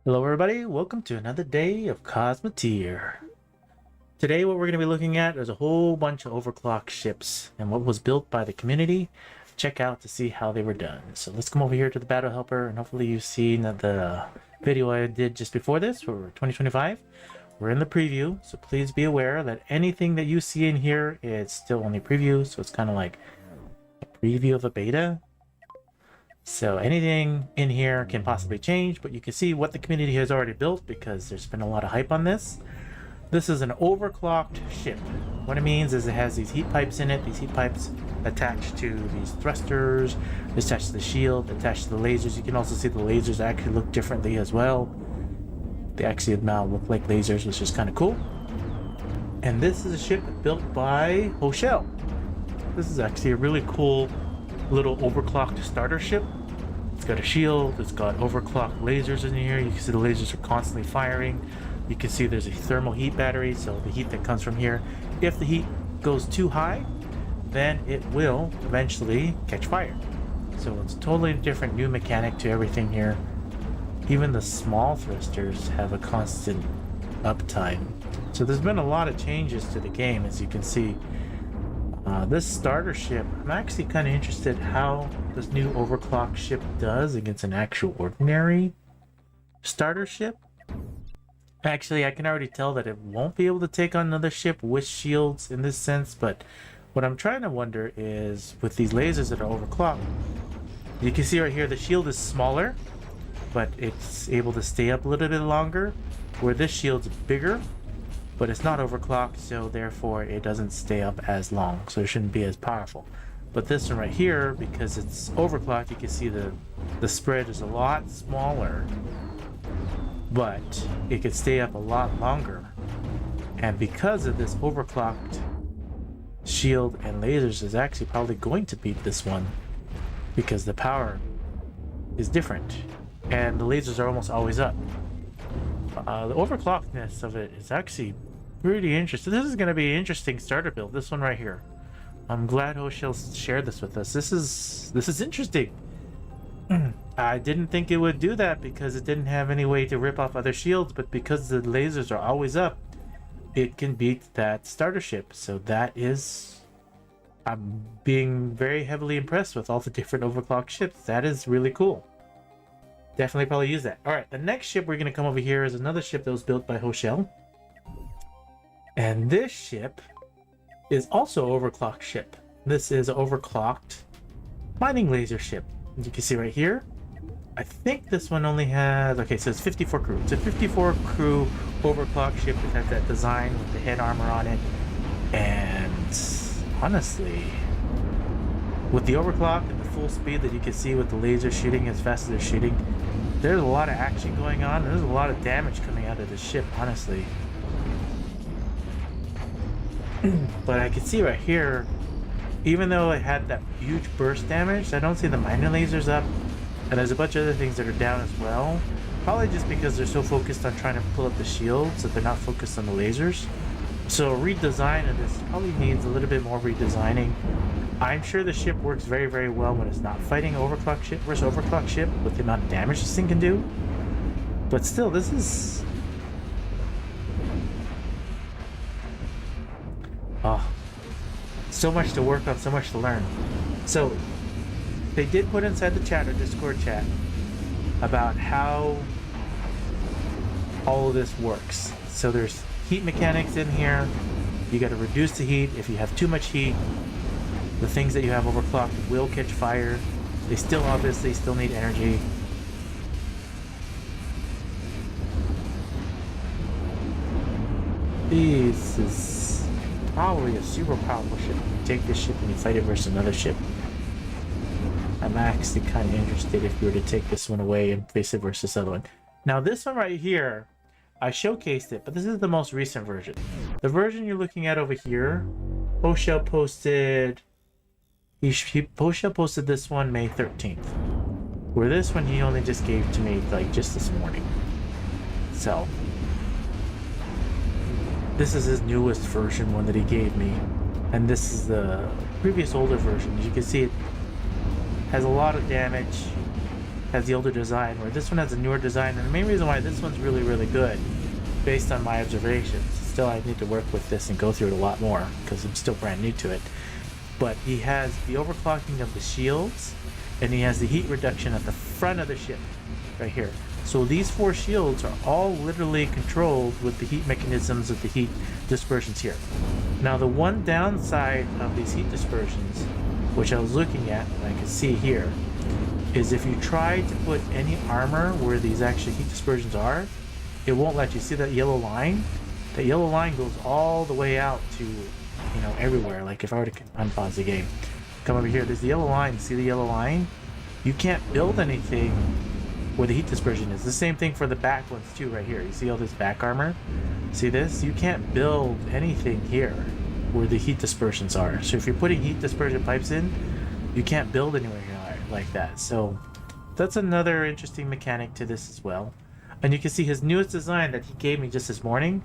Hello everybody, welcome to another day of Cosmoteer. Today what we're going to be looking at is a whole bunch of overclocked ships and what was built by the community. Check out to see how they were done. So let's come over here to the battle helper, and hopefully you've seen the video I did just before this for 2025. We're in the preview, so please be aware that anything that you see in here is still only preview, so it's kind of like a preview of a beta. So anything in here can possibly change, but you can see what the community has already built because there's been a lot of hype on this. This is an overclocked ship. What it means is it has these heat pipes in it. These heat pipes attached to these thrusters, attached to the shield, attached to the lasers. You can also see the lasers actually look differently as well. They actually now look like lasers, which is kind of cool. And this is a ship built by Hoshell. This is actually a really cool little overclocked starter ship. It's got a shield, it's got overclocked lasers in here. You can see the lasers are constantly firing. You can see there's a thermal heat battery, so the heat that comes from here, if the heat goes too high, then it will eventually catch fire. So it's a totally different new mechanic to everything here. Even the small thrusters have a constant uptime. So there's been a lot of changes to the game, as you can see. This starter ship, I'm actually kind of interested how this new overclocked ship does against an actual ordinary starter ship. Actually, I can already tell that it won't be able to take on another ship with shields in this sense, but what I'm trying to wonder is with these lasers that are overclocked, you can see right here the shield is smaller, but it's able to stay up a little bit longer, where this shield's bigger, but it's not overclocked, so therefore it doesn't stay up as long, so it shouldn't be as powerful. But this one right here, because it's overclocked, you can see the spread is a lot smaller, but it could stay up a lot longer. And because of this overclocked shield and lasers is actually probably going to beat this one, because the power is different and the lasers are almost always up. The overclockedness of it is actually pretty interesting. This is going to be an interesting starter build, this one right here. I'm glad Hoshell shared this with us. This is interesting. I didn't think it would do that because it didn't have any way to rip off other shields, but because the lasers are always up, it can beat that starter ship. So that is... I'm being very heavily impressed with all the different overclocked ships. That is really cool. Definitely probably use that. Alright, the next ship we're going to come over here is another ship that was built by Hoshell. And this ship is also an overclocked ship. This is an overclocked mining laser ship. As you can see right here, I think this one only has... Okay, so it's 54 crew. It's a 54 crew overclocked ship. It has that design with the head armor on it. And honestly, with the overclock and the full speed that you can see with the laser shooting as fast as they're shooting, there's a lot of action going on. There's a lot of damage coming out of this ship, honestly. But I can see right here, even though it had that huge burst damage, I don't see the miner lasers up, and there's a bunch of other things that are down as well. Probably just because they're so focused on trying to pull up the shields that they're not focused on the lasers. So a redesign of this probably needs a little bit more redesigning. I'm sure the ship works very, very well when it's not fighting overclocked ship versus overclocked ship with the amount of damage this thing can do. But still, this is... Oh, so much to work on, so much to learn. So they did put inside the chat or Discord chat about how all of this works. So there's heat mechanics in here. You got to reduce the heat. If you have too much heat, the things that you have overclocked will catch fire. They still obviously still need energy. This is probably a super powerful ship. You take this ship and you fight it versus another ship. I'm actually kind of interested if you were to take this one away and face it versus this other one. Now this one right here, I showcased it, but this is the most recent version. The version you're looking at over here, Hoshell posted... Hoshell posted this one May 13th. Where this one he only just gave to me like just this morning. So... this is his newest version one that he gave me, and this is the previous older version. As you can see, it has a lot of damage. has the older design, where this one has a newer design. And the main reason why this one's really, really good, based on my observations, still I need to work with this and go through it a lot more because I'm still brand new to it. But he has the overclocking of the shields, and he has the heat reduction at the front of the ship, right here. So these 4 shields are all literally controlled with the heat mechanisms of the heat dispersions here. Now the one downside of these heat dispersions, which I was looking at and I can see here, is if you try to put any armor where these actual heat dispersions are, it won't let you. See that yellow line? That yellow line goes all the way out to, you know, everywhere. Like if I were to unpause the game, come over here, there's the yellow line. See the yellow line? You can't build anything where the heat dispersion is. The same thing for the back ones too, right here. You see all this back armor? See this? You can't build anything here where the heat dispersions are. So if you're putting heat dispersion pipes in, you can't build anywhere here like that. So that's another interesting mechanic to this as well. And you can see his newest design that he gave me just this morning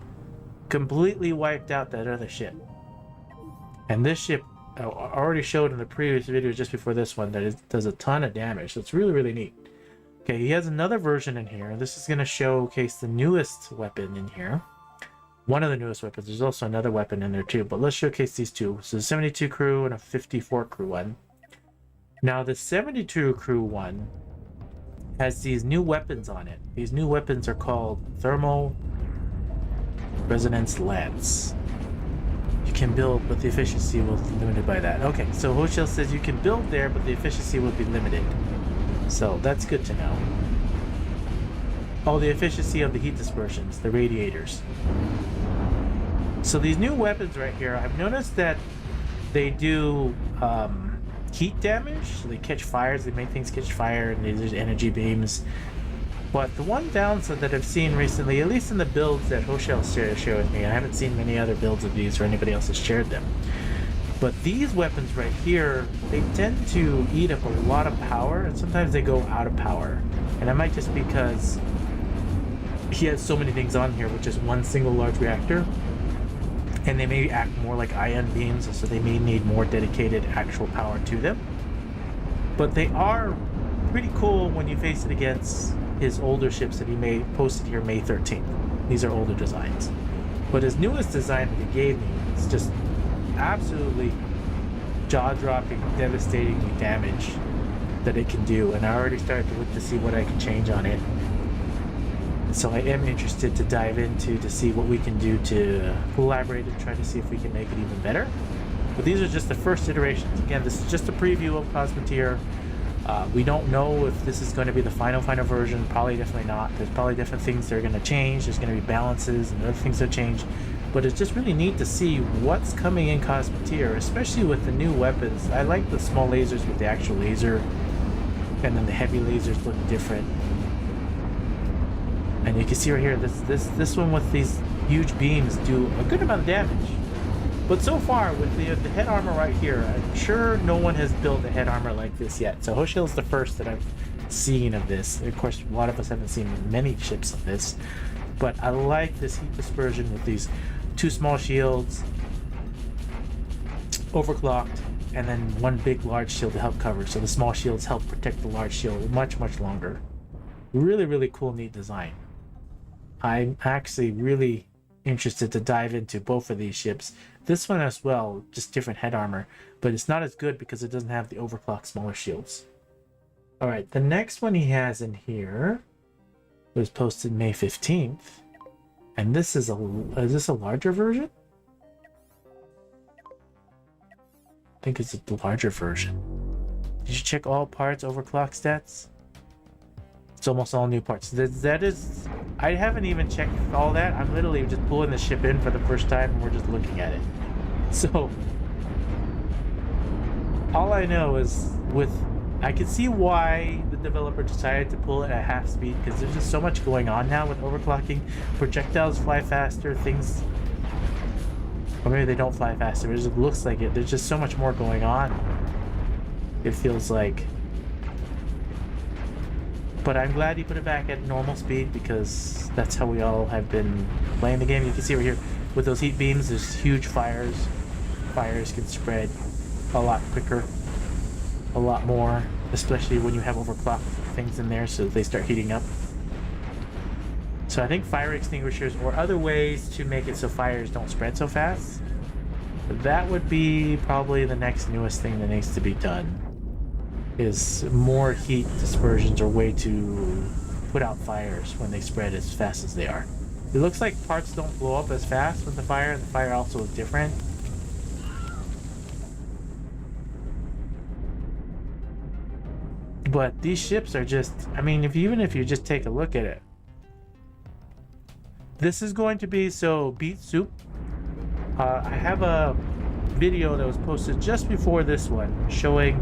completely wiped out that other ship. And this ship, I already showed in the previous video just before this one, that it does a ton of damage. So it's really, really neat. Okay, he has another version in here. This is going to showcase the newest weapon in here. One of the newest weapons. There's also another weapon in there too, but let's showcase these two. So 72 crew and a 54 crew one. Now the 72 crew one has these new weapons on it. These new weapons are called Thermal Resonance Lance. You can build, but the efficiency will be limited by that. Okay, so Hoshel says you can build there, but the efficiency will be limited. So that's good to know. Oh, the efficiency of the heat dispersions, the radiators. So these new weapons right here, I've noticed that they do heat damage. So they catch fires, they make things catch fire, and there's energy beams. But the one downside that I've seen recently, at least in the builds that Hoshel shared with me, I haven't seen many other builds of these or anybody else has shared them. But these weapons right here, they tend to eat up a lot of power, and sometimes they go out of power. And that might just because he has so many things on here with just one single large reactor. And they may act more like ion beams, so they may need more dedicated actual power to them. But they are pretty cool when you face it against his older ships that he posted here May 13th. These are older designs. But his newest design that he gave me is just absolutely jaw-dropping, devastatingly damage that it can do. And I already started to look to see what I can change on it. So I am interested to dive into to see what we can do to collaborate and try to see if we can make it even better. But these are just the first iterations. Again, this is just a preview of Cosmoteer. We don't know if this is going to be the final version. Probably definitely not. There's probably different things that are going to change. There's going to be balances and other things that change. But it's just really neat to see what's coming in Cosmoteer, especially with the new weapons. I like the small lasers with the actual laser, and then the heavy lasers look different. And you can see right here, this one with these huge beams do a good amount of damage. But so far, with the head armor right here, I'm sure no one has built a head armor like this yet. So Hoshiel's the first that I've seen of this. Of course, a lot of us haven't seen many ships of this. But I like this heat dispersion with these 2 small shields, overclocked, and then 1 big large shield to help cover. So the small shields help protect the large shield much, much longer. Really, really cool, neat design. I'm actually really interested to dive into both of these ships. This one as well, just different head armor, but it's not as good because it doesn't have the overclock smaller shields. All right, the next one he has in here was posted May 15th, and this is this a larger version? I think it's a larger version. Did you check all parts overclock stats? It's almost all new parts. That is, I haven't even checked all that. I'm literally just pulling the ship in for the first time and we're just looking at it. So all I know is I can see why the developer decided to pull it at half speed, because there's just so much going on now with overclocking. Projectiles fly faster, things, or maybe they don't fly faster, it just looks like it. There's just so much more going on, it feels like. But I'm glad he put it back at normal speed, because that's how we all have been playing the game. You can see over here with those heat beams, there's huge fires. Fires can spread a lot quicker, a lot more especially when you have overclock things in there, so they start heating up. So I think fire extinguishers or other ways to make it so fires don't spread so fast, that would be probably the next newest thing that needs to be done, is more heat dispersions or way to put out fires when they spread as fast as they are. It looks like parts don't blow up as fast with the fire, and the fire also is different. But these ships are just, I mean, even if you just take a look at it, this is going to be, so Beet Soup, I have a video that was posted just before this one showing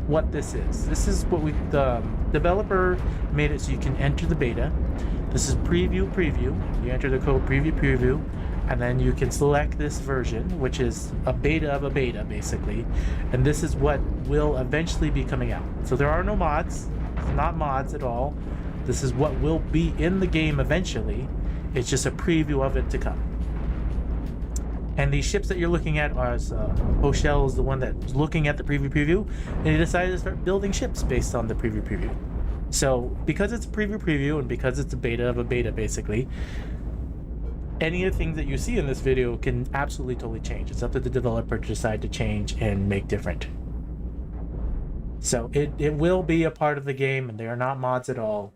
what this is. This is what the developer made it so you can enter the beta. This is preview. You enter the code preview, and then you can select this version, which is a beta of a beta, basically. And this is what will eventually be coming out. So there are no mods. It's not mods at all. This is what will be in the game eventually. It's just a preview of it to come. And these ships that you're looking at are, Hoshell is the one that was looking at the preview, and he decided to start building ships based on the preview. So because it's a preview and because it's a beta of a beta, basically, any of the things that you see in this video can absolutely totally change. It's up to the developer to decide to change and make different. So it will be a part of the game, and they are not mods at all.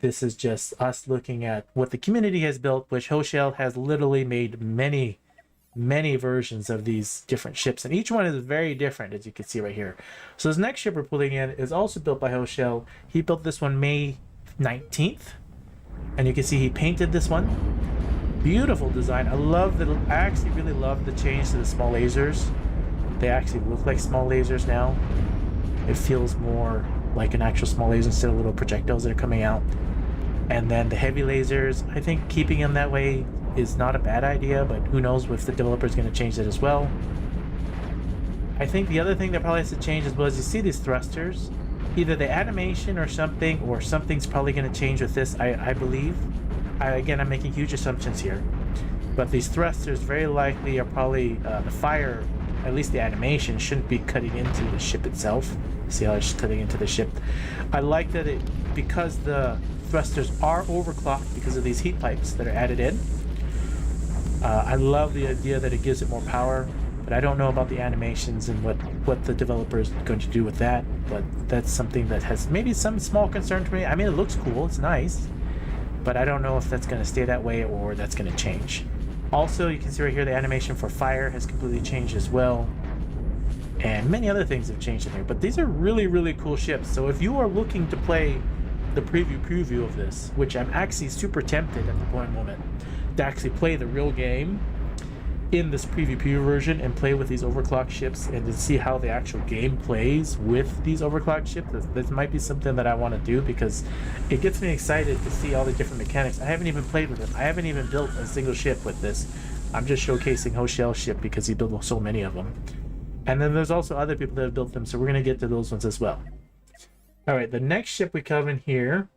This is just us looking at what the community has built, which Hoshell has literally made many versions of these different ships, and each one is very different, as you can see right here. So this next ship we're pulling in is also built by Hoshell. He built this one May 19th, and you can see he painted this one. Beautiful design. I actually really love the change to the small lasers. They actually look like small lasers now. It feels more like an actual small laser instead of little projectiles that are coming out. And then the heavy lasers, I think keeping them that way is not a bad idea, but who knows if the developer is going to change that as well. I think the other thing that probably has to change as well is you see these thrusters, either the animation or something's probably going to change with this, I believe. Again, I'm making huge assumptions here, but these thrusters very likely are probably the fire, at least the animation, shouldn't be cutting into the ship itself. See how it's cutting into the ship. I like that because the thrusters are overclocked because of these heat pipes that are added in. I love the idea that it gives it more power, but I don't know about the animations and what the developer is going to do with that. But that's something that has maybe some small concern to me. I mean, it looks cool, it's nice, but I don't know if that's going to stay that way or that's going to change. Also, you can see right here the animation for fire has completely changed as well, and many other things have changed in here. But these are really cool ships. So if you are looking to play the preview of this, which I'm actually super tempted at the point moment to actually play the real game in this preview version and play with these overclocked ships and to see how the actual game plays with these overclocked ships, this might be something that I want to do, because it gets me excited to see all the different mechanics. I haven't even played with it. I haven't even built a single ship with this. I'm just showcasing Hoshell's ship because he built so many of them. And then there's also other people that have built them, so we're going to get to those ones as well. All right, the next ship we come in here,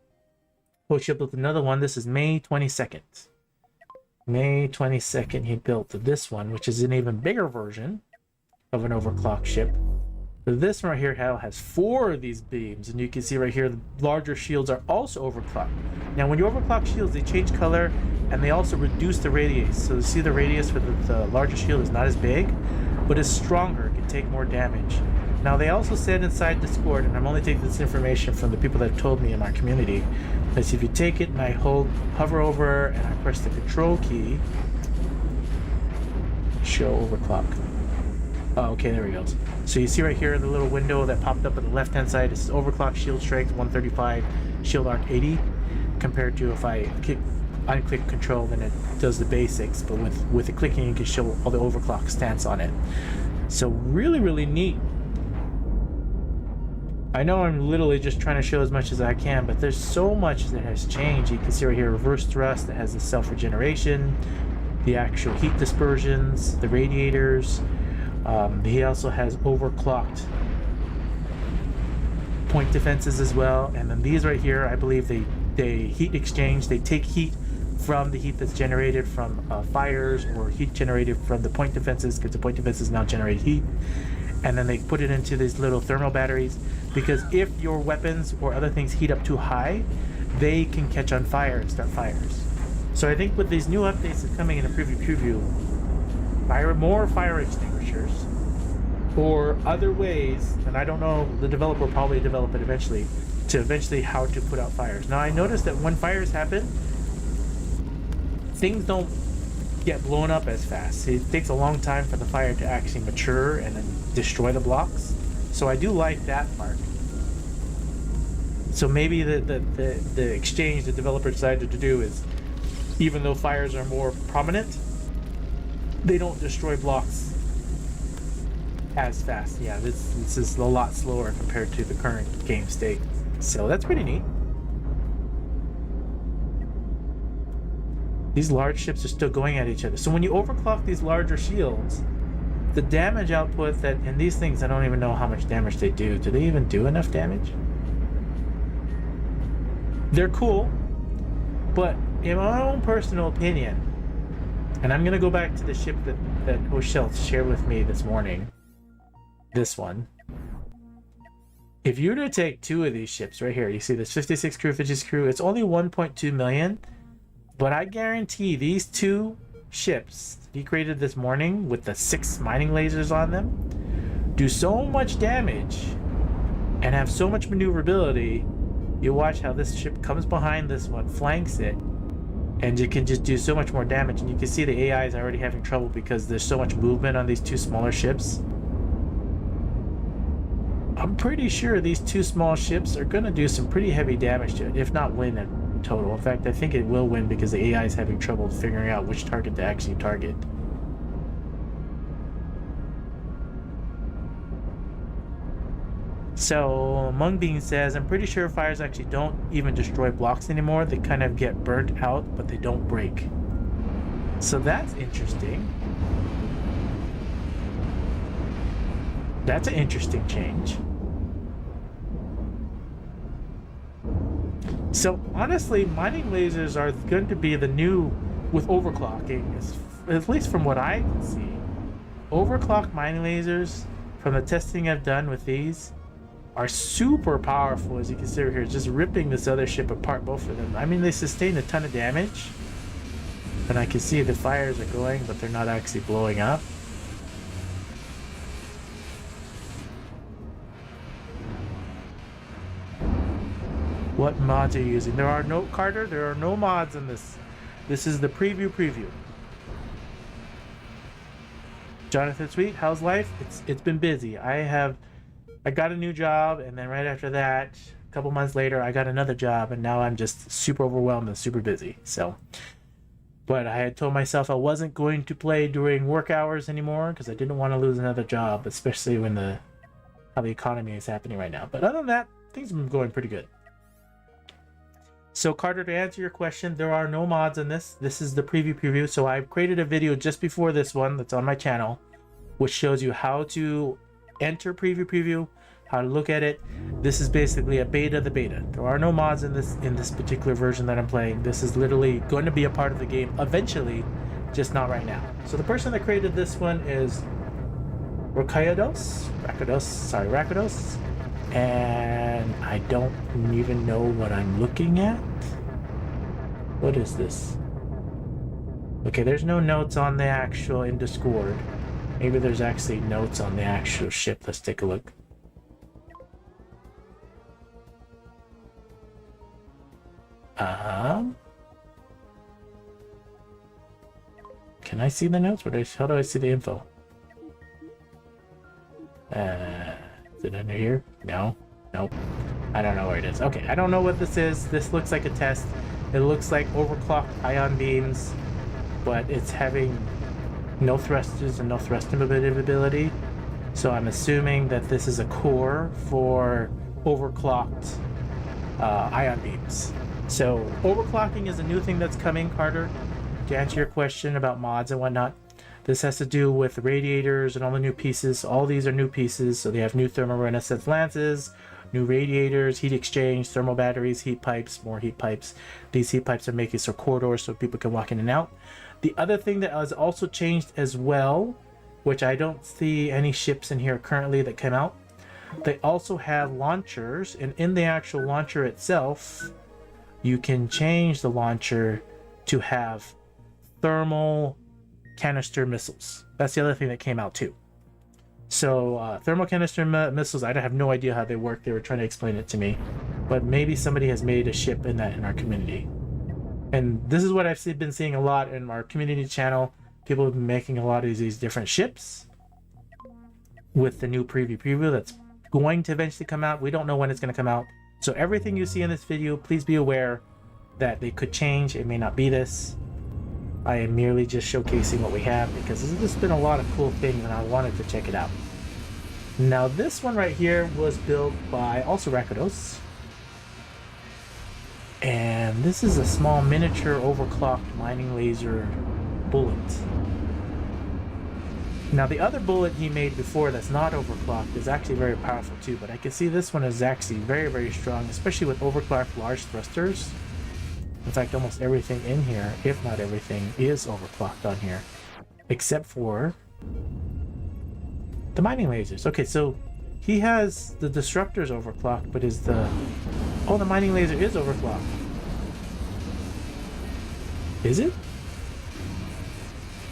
Hoshell built another one. This is May 22nd. May 22nd, he built this one, which is an even bigger version of an overclocked ship. This one right here has 4 of these beams, and you can see right here the larger shields are also overclocked. Now, when you overclock shields, they change color, and they also reduce the radius. So you see the radius for the larger shield is not as big, but it's stronger. It can take more damage. Now, they also said inside Discord, and I'm only taking this information from the people that have told me in our community, that if you take it and I hover over and I press the control key, show overclock. Oh, okay, there he goes. So you see right here the little window that popped up on the left-hand side. This is overclock shield strength 135, shield arc 80, compared to if I unclick control, then it does the basics, but with the clicking, you can show all the overclock stance on it. So really neat. I know I'm literally just trying to show as much as I can, but there's so much that has changed. You can see right here reverse thrust that has the self-regeneration, the actual heat dispersions, the radiators. He also has overclocked point defenses as well. And then these right here, I believe they heat exchange. They take heat from the heat that's generated from fires, or heat generated from the point defenses, because the point defenses now generate heat. And then they put it into these little thermal batteries. because if your weapons or other things heat up too high, they can catch on fire and start fires. So I think with these new updates that's coming in a preview, more fire extinguishers, or other ways, and I don't know, the developer will probably develop it eventually, to how to put out fires. Now I noticed that when fires happen, things don't get blown up as fast. It takes a long time for the fire to actually mature and then destroy the blocks. So I do like that part. So maybe the exchange the developer decided to do is, even though fires are more prominent, they don't destroy blocks as fast. Yeah, this is a lot slower compared to the current game state. So that's pretty neat. These large ships are still going at each other. So when you overclock these larger shields, the damage output that, and these things, I don't even know how much damage they do. Do they even do enough damage? They're cool, but in my own personal opinion, and I'm gonna go back to the ship that Rochelle shared with me this morning, this one. If you were to take two of these ships right here, you see this 56 crew, 56 crew, it's only 1.2 million, but I guarantee these two ships he created this morning with the 6 mining lasers on them do so much damage and have so much maneuverability. You watch how this ship comes behind this one, flanks it, and you can just do so much more damage. And you can see the AI is already having trouble because there's so much movement on these two smaller ships. I'm pretty sure these two small ships are going to do some pretty heavy damage to it, if not win in total. In fact, I think it will win because the AI is having trouble figuring out which target to actually target. So Mungbean says, I'm pretty sure fires actually don't even destroy blocks anymore. They kind of get burnt out, but they don't break. So that's interesting. That's an interesting change. So honestly, mining lasers are going to be the new, with overclocking, at least from what I can see. Overclock mining lasers, from the testing I've done with these, are super powerful. As you can see over here, just ripping this other ship apart, both of them. I mean, they sustain a ton of damage, and I can see the fires are going, but they're not actually blowing up. What mods are you using? There are no, Carter, there are no mods in this. This is the preview. Jonathan Sweet, how's life? It's been busy. I got a new job, and then right after that, a couple months later, I got another job, and now I'm just super overwhelmed and super busy. So, but I had told myself I wasn't going to play during work hours anymore because I didn't want to lose another job, especially when how the economy is happening right now. But other than that, things have been going pretty good. So Carter, to answer your question, there are no mods in this. This is the preview. So I've created a video just before this one that's on my channel, which shows you how to enter preview, how to look at it. This is basically a beta of the beta. There are no mods in this particular version that I'm playing. This is literally going to be a part of the game eventually, just not right now. So the person that created this one is Rakados, and I don't even know what I'm looking at. What is this? Okay, there's no notes on the actual in Discord. Maybe there's actually notes on the actual ship. Let's take a look. Can I see the notes? How do I see the info? Is it under here? No. Nope. I don't know where it is. Okay, I don't know what this is. This looks like a test. It looks like overclocked ion beams, but it's having no thrusters and no thrust maneuverability. So I'm assuming that this is a core for overclocked ion beams. So overclocking is a new thing that's coming, Carter. To answer your question about mods and whatnot, this has to do with radiators and all the new pieces. All these are new pieces, so they have new thermal renaissance lances, new radiators, heat exchange, thermal batteries, heat pipes, more heat pipes. These heat pipes are making some corridors so people can walk in and out. The other thing that has also changed as well, which I don't see any ships in here currently that came out, They also have launchers, and in the actual launcher itself, you can change the launcher to have thermal canister missiles. That's the other thing that came out too. So thermal canister missiles, I have no idea how they work. They were trying to explain it to me, but maybe somebody has made a ship in our community. And this is what I've been seeing a lot in our community channel. People have been making a lot of these different ships with the new preview that's going to eventually come out. We don't know when it's going to come out. So everything you see in this video, please be aware that they could change. It may not be this. I am merely just showcasing what we have because there's just been a lot of cool things and I wanted to check it out. Now this one right here was built by also Rakitos. And this is a small miniature overclocked mining laser bullet. Now the other bullet he made before that's not overclocked is actually very powerful too, but I can see this one is actually very, very strong, especially with overclocked large thrusters. In fact, almost everything in here, if not everything, is overclocked on here, except for the mining lasers. Okay, so he has the disruptors overclocked, but is the... Oh, the mining laser is overclocked. Is it?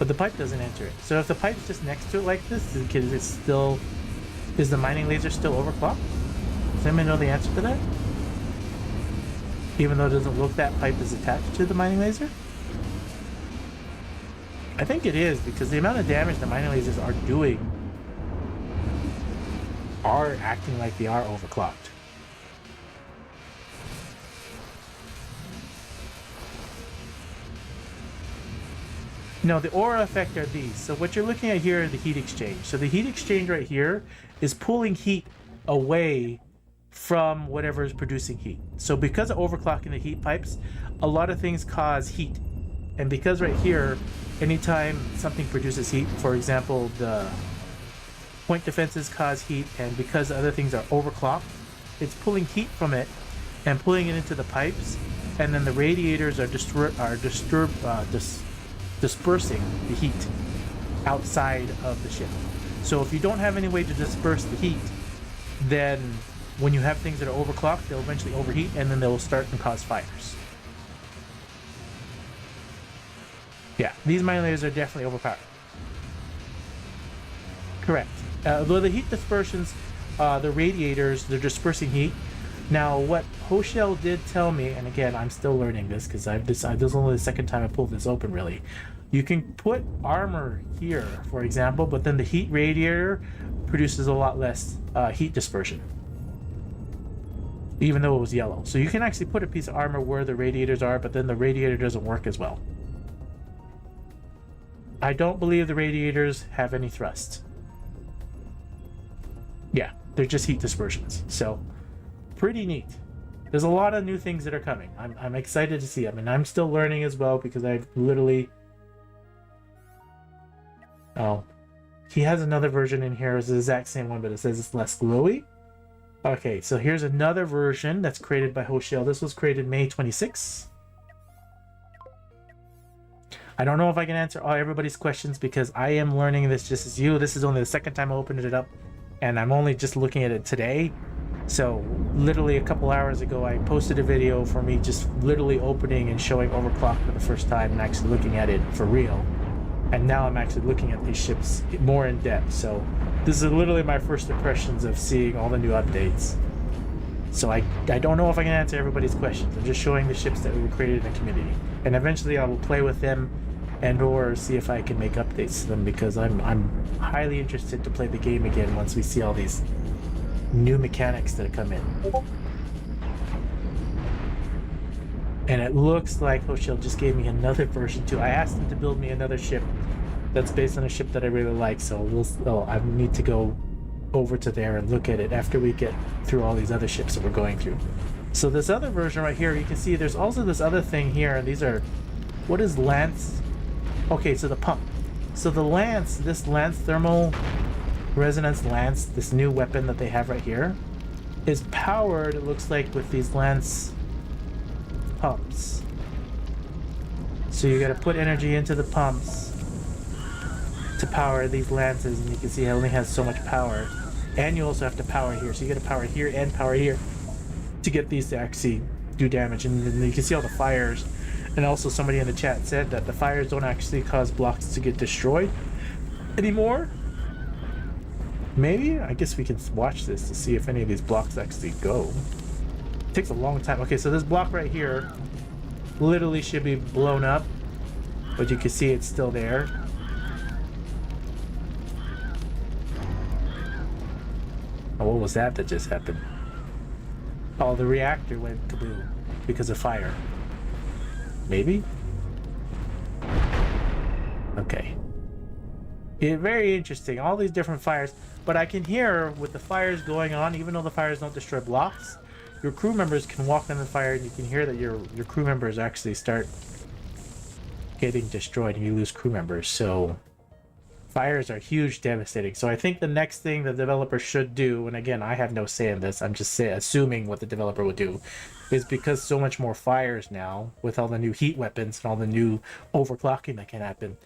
But the pipe doesn't enter it. So if the pipe's just next to it like this, is the mining laser still overclocked? Does anybody know the answer to that? Even though it doesn't look that pipe is attached to the mining laser? I think it is, because the amount of damage the mining lasers are doing are acting like they are overclocked. No, the aura effect are these. So what you're looking at here is the heat exchange. So the heat exchange right here is pulling heat away from whatever is producing heat. So because of overclocking the heat pipes, a lot of things cause heat. And because right here, anytime something produces heat, for example, the point defenses cause heat, and because other things are overclocked, it's pulling heat from it and pulling it into the pipes, and then the radiators are dispersing the heat outside of the ship. So if you don't have any way to disperse the heat, then when you have things that are overclocked, they'll eventually overheat and then they'll start and cause fires. Yeah, these mining lasers are definitely overpowered. Correct. Though the heat dispersions, the radiators, they're dispersing heat. Now, what Hoshell did tell me, and again, I'm still learning this because this is only the second time I pulled this open, really. You can put armor here, for example, but then the heat radiator produces a lot less heat dispersion, even though it was yellow. So you can actually put a piece of armor where the radiators are, but then the radiator doesn't work as well. I don't believe the radiators have any thrust. Yeah, they're just heat dispersions. So, pretty neat. There's a lot of new things that are coming. I'm excited to see. I mean, I'm still learning as well because I've literally... Oh. He has another version in here. It's the exact same one, but it says it's less glowy. Okay, so here's another version that's created by Hoshell. This was created May 26th. I don't know if I can answer everybody's questions because I am learning this just as you. This is only the second time I opened it up, and I'm only just looking at it today. So literally a couple hours ago, I posted a video for me just literally opening and showing Overclock for the first time and actually looking at it for real. And now I'm actually looking at these ships more in depth. So this is literally my first impressions of seeing all the new updates. So I don't know if I can answer everybody's questions. I'm just showing the ships that we created in the community. And eventually I will play with them and or see if I can make updates to them because I'm highly interested to play the game again once we see all these new mechanics that come in. And it looks like Hoshell just gave me another version too. I asked him to build me another ship that's based on a ship that I really like, so I need to go over to there and look at it after we get through all these other ships that we're going through. So this other version right here, you can see there's also this other thing here, and these are, what is Lance? Okay, so the pump. So the Lance, this Lance Thermal Resonance Lance, this new weapon that they have right here, is powered, it looks like, with these Lance pumps. So you gotta put energy into the pumps to power these lances, and you can see it only has so much power. and you also have to power here. So you got to power here and power here to get these to actually do damage. And then you can see all the fires. And also somebody in the chat said that the fires don't actually cause blocks to get destroyed anymore. Maybe? I guess we can watch this to see if any of these blocks actually go. It takes a long time. Okay, so this block right here literally should be blown up, but you can see it's still there. Oh, what was that just happened? Oh, the reactor went kaboom because of fire. Maybe? Okay. Yeah, very interesting. All these different fires. But I can hear with the fires going on, even though the fires don't destroy blocks, your crew members can walk in the fire and you can hear that your crew members actually start getting destroyed and you lose crew members. So fires are huge, devastating. So I think the next thing the developer should do, and again, I have no say in this, I'm just assuming what the developer would do, is because so much more fires now, with all the new heat weapons and all the new overclocking that can happen,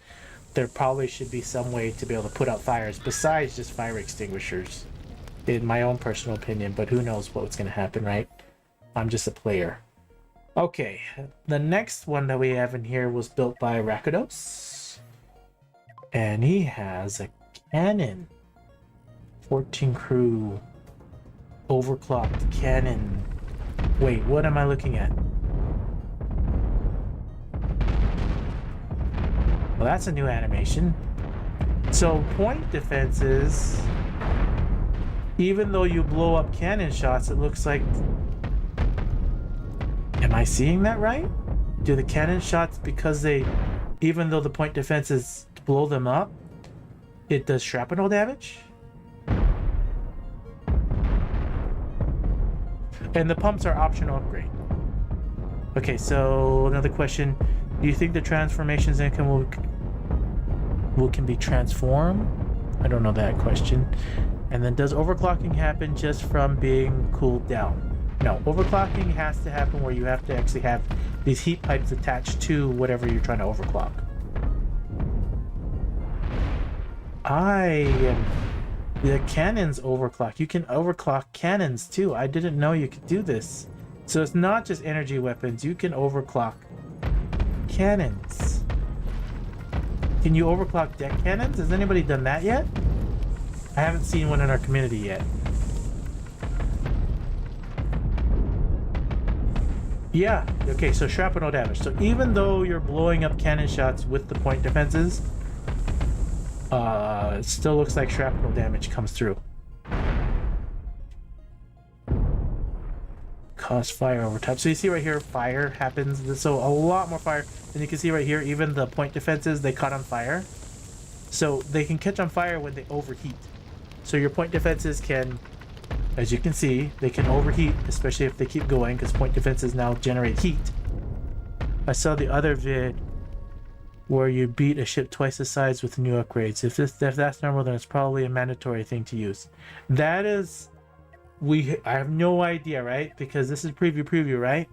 there probably should be some way to be able to put out fires besides just fire extinguishers, in my own personal opinion, but who knows what's going to happen, right? I'm just a player. Okay, the next one that we have in here was built by Rakidos, and he has a cannon. 14 crew, overclocked cannon. Wait, what am I looking at? Well, that's a new animation. So point defenses, even though you blow up cannon shots, it looks like... Am I seeing that right? Do the cannon shots, because they, even though the point defenses blow them up, it does shrapnel damage? And the pumps are optional upgrade. Okay, so another question. Do you think the transformations income can be transformed? I don't know that question. And then does overclocking happen just from being cooled down? No, overclocking has to happen where you have to actually have these heat pipes attached to whatever you're trying to overclock. The cannons overclock. You can overclock cannons too. I didn't know you could do this. So it's not just energy weapons. You can overclock cannons. Can you overclock deck cannons? Has anybody done that yet? I haven't seen one in our community yet. Yeah, okay, so shrapnel damage. So even though you're blowing up cannon shots with the point defenses, it still looks like shrapnel damage comes through. Cause fire over time. So you see right here, fire happens. So a lot more fire. And you can see right here, even the point defenses, they caught on fire. So they can catch on fire when they overheat. So your point defenses can, as you can see, they can overheat, especially if they keep going, because point defenses now generate heat. I saw the other vid where you beat a ship twice the size with new upgrades. If that's normal, then it's probably a mandatory thing to use. That is... I have no idea, right? Because this is preview, right?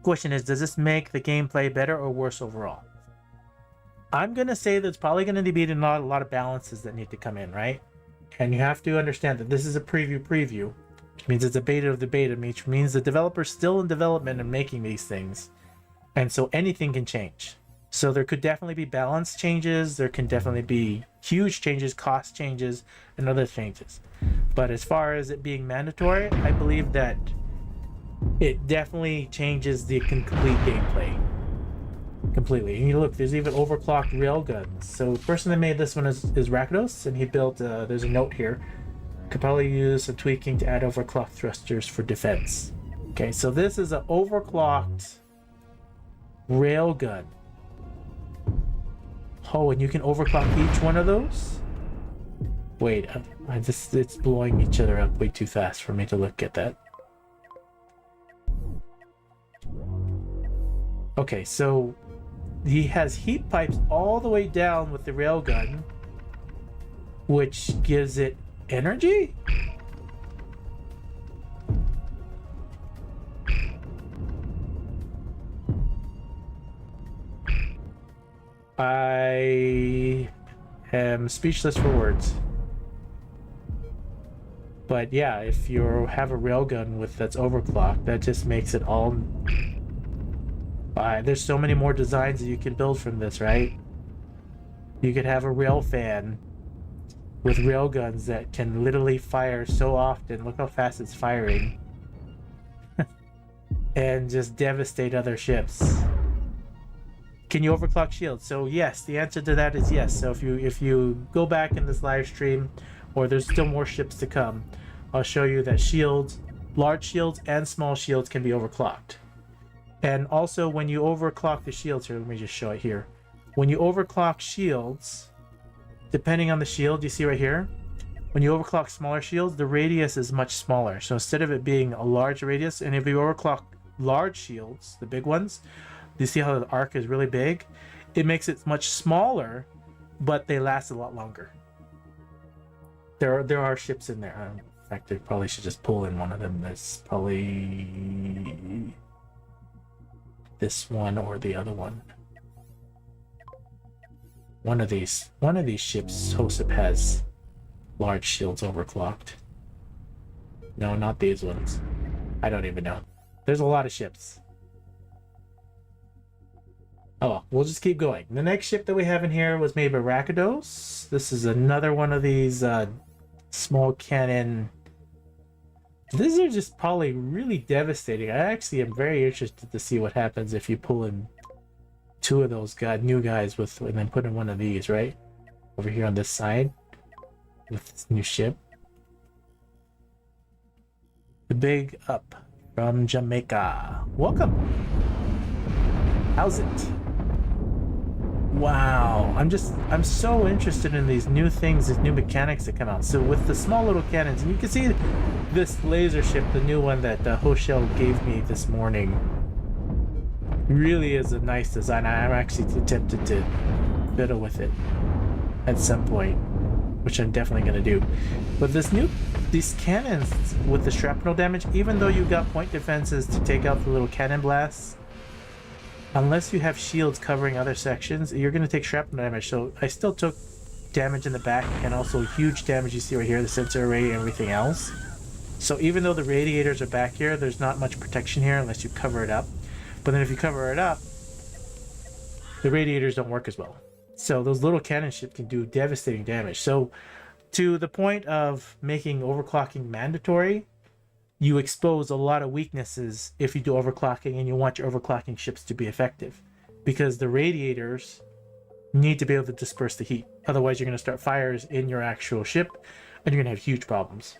Question is, does this make the gameplay better or worse overall? I'm gonna say that it's probably gonna be a lot of balances that need to come in, right? And you have to understand that this is a preview, which means it's a beta of the beta, which means the developer's still in development and making these things. And so anything can change. So there could definitely be balance changes, there can definitely be huge changes, cost changes, and other changes. But as far as it being mandatory, I believe that it definitely changes the complete gameplay. Completely. And you look, there's even overclocked railguns. So the person that made this one is Rakidos, and he built, there's a note here, could probably use some tweaking to add overclocked thrusters for defense. Okay, so this is an overclocked railgun. Oh, and you can overclock each one of those? Wait, it's blowing each other up way too fast for me to look at that. Okay, so he has heat pipes all the way down with the railgun, which gives it energy? I am speechless for words. But yeah, if you have a railgun with that's overclocked, that just makes it all. There's so many more designs that you can build from this, right? You could have a rail fan with railguns that can literally fire so often. Look how fast it's firing. And just devastate other ships. Can you overclock shields? So yes, the answer to that is yes. So if you go back in this live stream, or there's still more ships to come, I'll show you that shields, large shields and small shields can be overclocked. And also when you overclock the shields here, let me just show it here. When you overclock shields, depending on the shield, you see right here, when you overclock smaller shields, the radius is much smaller. So instead of it being a large radius, and if you overclock large shields, the big ones, you see how the arc is really big? It makes it much smaller, but they last a lot longer. There are ships in there. In fact, they probably should just pull in one of them. That's probably this one or the other one. One of these ships, Hosip, has large shields overclocked. No, not these ones. I don't even know. There's a lot of ships. Oh, we'll just keep going. The next ship that we have in here was made by Rakidos. This is another one of these small cannon. These are just probably really devastating. I actually am very interested to see what happens if you pull in two of those new guys with, and then put in one of these, right? Over here on this side with this new ship. The Big Up from Jamaica. Welcome. How's it? Wow, I'm so interested in these new things, these new mechanics that come out. So with the small little cannons, and you can see this laser ship, the new one that Hoshel gave me this morning, really is a nice design. I'm actually tempted to fiddle with it at some point, which I'm definitely going to do. But these cannons with the shrapnel damage, even though you got point defenses to take out the little cannon blasts, unless you have shields covering other sections, you're going to take shrapnel damage. So I still took damage in the back, and also huge damage you see right here, the sensor array and everything else. So even though the radiators are back here, there's not much protection here unless you cover it up. But then if you cover it up, the radiators don't work as well. So those little cannon ships can do devastating damage. So to the point of making overclocking mandatory, you expose a lot of weaknesses if you do overclocking, and you want your overclocking ships to be effective, because the radiators need to be able to disperse the heat. Otherwise, you're going to start fires in your actual ship, and you're going to have huge problems.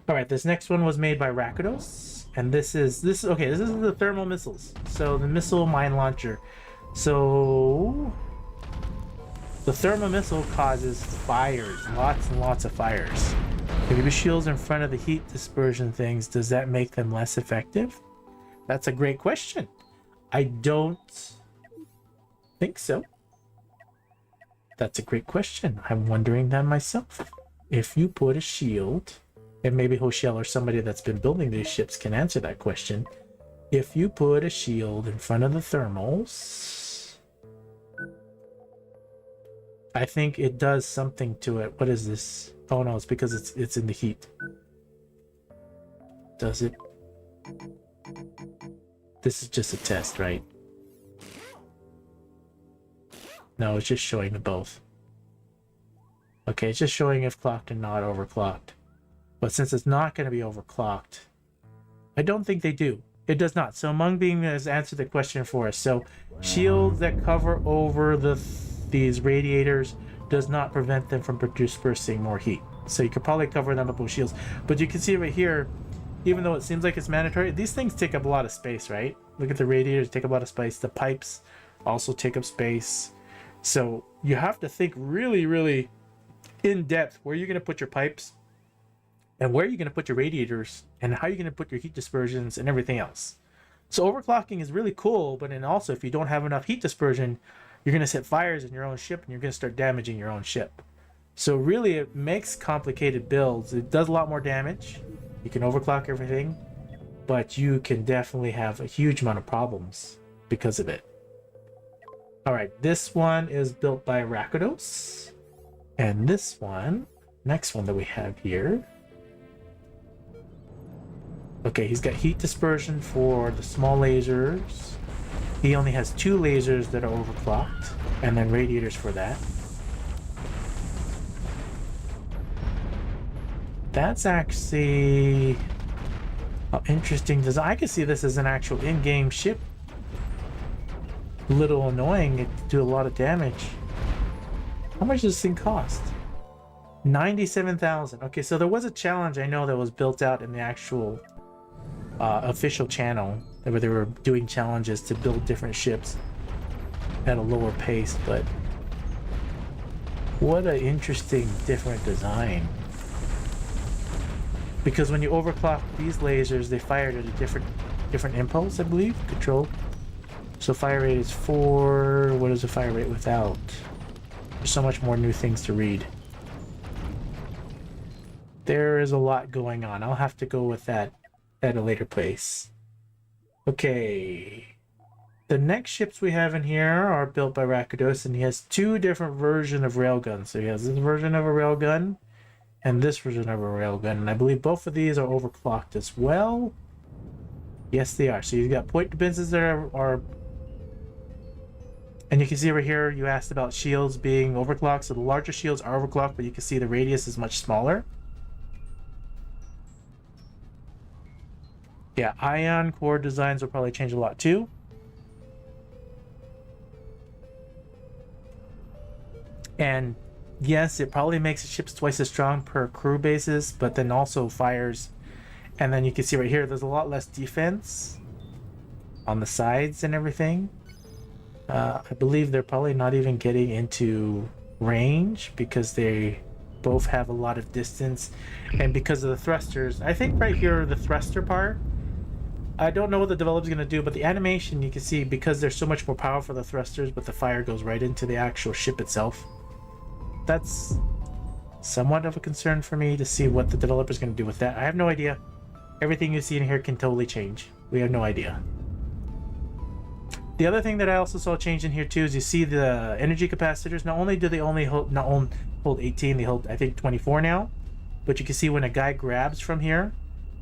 All right, this next one was made by Rakidos, and this is the thermal missiles. So the missile mine launcher. So the thermal missile causes fires, lots and lots of fires. If you put shields in front of the heat dispersion things, does that make them less effective? That's a great question. I don't think so. That's a great question. I'm wondering that myself. If you put a shield, and maybe Hoshel or somebody that's been building these ships can answer that question. If you put a shield in front of the thermals, I think it does something to it. What is this? Oh no, it's because it's in the heat. Does it? This is just a test, right? No, it's just showing the both. Okay, it's just showing if clocked and not overclocked. But since it's not going to be overclocked, I don't think they do. It does not. So Mung Bean has answered the question for us. So shields that cover over these radiators does not prevent them from dispersing more heat. So you could probably cover them up with shields. But you can see right here, even though it seems like it's mandatory, these things take up a lot of space, right? Look at the radiators, take up a lot of space. The pipes also take up space. So you have to think really, really in depth where you're going to put your pipes, and where you're going to put your radiators, and how you're going to put your heat dispersions and everything else. So overclocking is really cool, but then also if you don't have enough heat dispersion, you're going to set fires in your own ship, and you're going to start damaging your own ship. So really it makes complicated builds. It does a lot more damage. You can overclock everything, but you can definitely have a huge amount of problems because of it. All right, this one is built by Rakidos, and this one next one that we have here. Okay, he's got heat dispersion for the small lasers. He only has 2 lasers that are overclocked, and then radiators for that. That's actually interesting design. I can see this as an actual in-game ship. A little annoying. It do a lot of damage. How much does this thing cost? 97,000. Okay, so there was a challenge I know that was built out in the actual official channel where they were doing challenges to build different ships at a lower pace, but what an interesting different design. Because when you overclock these lasers, they fire at a different impulse, I believe, control. So fire rate is 4. What is the fire rate without? There's so much more new things to read. There is a lot going on. I'll have to go with that at a later place. Okay. The next ships we have in here are built by Rakidos, and he has 2 different versions of railguns. So he has this version of a railgun and this version of a railgun, and I believe both of these are overclocked as well. Yes, they are. So you've got point defenses that are and you can see over here, you asked about shields being overclocked. So the larger shields are overclocked, but you can see the radius is much smaller. Yeah, ion core designs will probably change a lot too. And yes, it probably makes the ships twice as strong per crew basis, but then also fires. And then you can see right here, there's a lot less defense on the sides and everything. I believe they're probably not even getting into range because they both have a lot of distance. And because of the thrusters, I think right here, the thruster part, I don't know what the developer's going to do, but the animation, you can see because there's so much more power for the thrusters, but the fire goes right into the actual ship itself. That's somewhat of a concern for me to see what the developer's going to do with that. I have no idea. Everything you see in here can totally change. We have no idea. The other thing that I also saw change in here too is you see the energy capacitors. Not only do they only hold 18, they hold I think 24 now. But you can see when a guy grabs from here,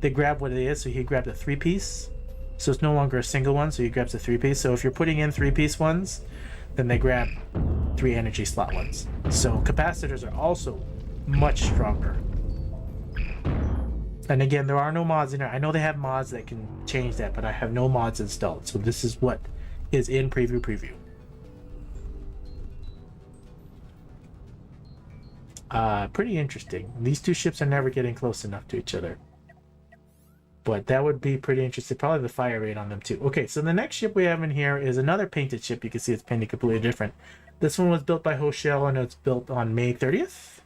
they grab what it is. So he grabbed a 3-piece. So it's no longer a single one, so he grabs a 3-piece. So if you're putting in 3-piece ones, then they grab 3 energy slot ones. So capacitors are also much stronger. And again, there are no mods in there. I know they have mods that can change that, but I have no mods installed. So this is what is in preview. Pretty interesting. These 2 ships are never getting close enough to each other. But that would be pretty interesting. Probably the fire rate on them too. Okay, so the next ship we have in here is another painted ship. You can see it's painted completely different. This one was built by Hoshell, and it's built on May 30th.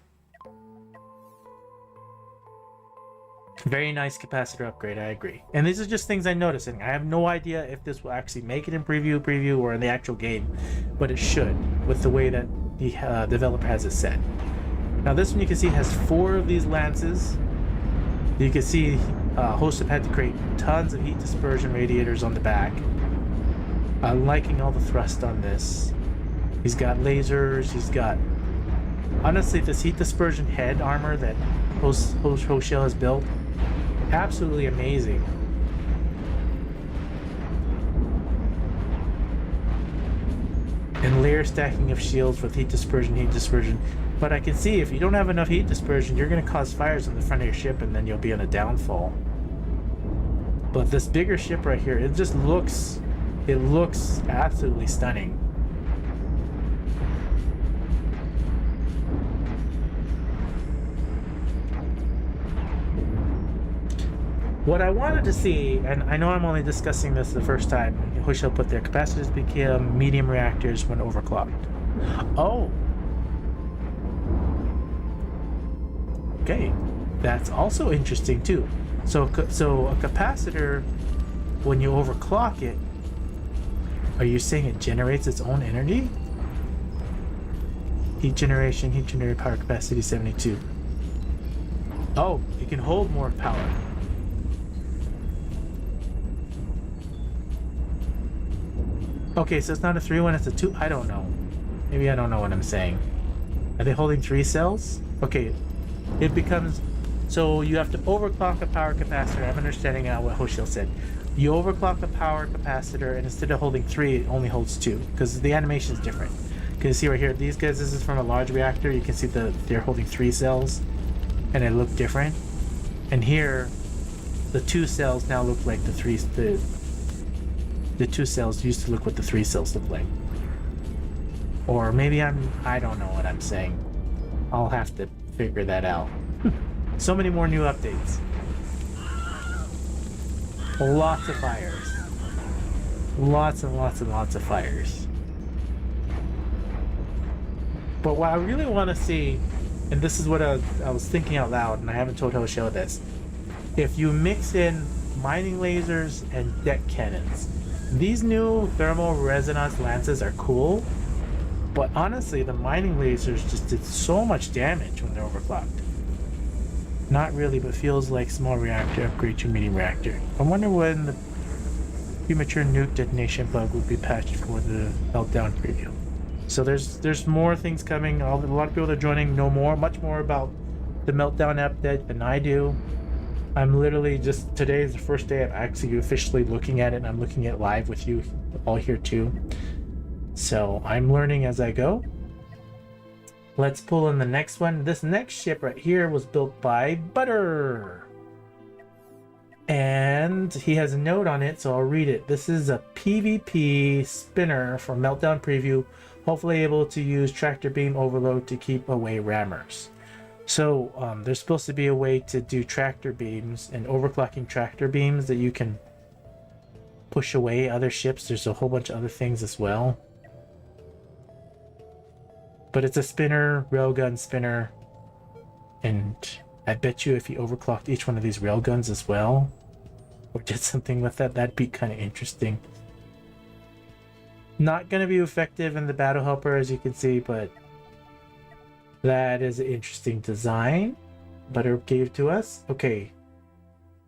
Very nice capacitor upgrade, I agree. And these are just things I'm noticing. I have no idea if this will actually make it in preview or in the actual game, but it should, with the way that the developer has it set. Now this one you can see has 4 of these lances. You can see Hostep had to create tons of heat dispersion radiators on the back. I'm liking all the thrust on this. He's got lasers, he's got... Honestly, this heat dispersion head armor that Hoshell has built, absolutely amazing. And layer stacking of shields with heat dispersion. But I can see if you don't have enough heat dispersion, you're going to cause fires on the front of your ship and then you'll be on a downfall. But this bigger ship right here, it just looks... It looks absolutely stunning. What I wanted to see, and I know I'm only discussing this the first time, Hoshell put their capacitors become medium reactors when overclocked. Oh! Okay, that's also interesting too. So a capacitor, when you overclock it, are you saying it generates its own energy? Heat generated power capacity 72. Oh, it can hold more power. Okay, so it's not a 3-1, it's a 2. I don't know. Maybe I don't know what I'm saying. Are they holding 3 cells? Okay, it becomes, so you have to overclock a power capacitor. I'm understanding now what Hoshil said. You overclock a power capacitor, and instead of holding 3, it only holds 2, because the animation is different. You can see right here, these guys, this is from a large reactor. You can see they're holding 3 cells, and they look different. And here, the 2 cells now look like the 2 cells used to look what the 3 cells look like. Or maybe I don't know what I'm saying. I'll have to figure that out. So many more new updates. Lots of fires. Lots and lots and lots of fires. But what I really want to see, and this is what I was thinking out loud, and I haven't told Hoshio this, if you mix in mining lasers and deck cannons, these new thermal resonance lances are cool, but honestly, the mining lasers just did so much damage when they're overclocked. Not really, but feels like small reactor upgrade to medium reactor. I wonder when the premature nuke detonation bug will be patched for the meltdown preview. So there's more things coming. A lot of people that are joining know much more about the meltdown update than I do. I'm literally just, today is the first day I'm actually officially looking at it, and I'm looking at it live with you all here too. So I'm learning as I go. Let's pull in the next one. This next ship right here was built by Butter. And he has a note on it, so I'll read it. This is a PvP spinner for Meltdown Preview, hopefully able to use tractor beam overload to keep away rammers. So there's supposed to be a way to do tractor beams and overclocking tractor beams that you can push away other ships. There's a whole bunch of other things as well. But it's a spinner, railgun spinner, and I bet you if you overclocked each one of these railguns as well, or did something with that, that'd be kind of interesting. Not going to be effective in the battle helper, as you can see, but that is an interesting design Butter gave to us. Okay,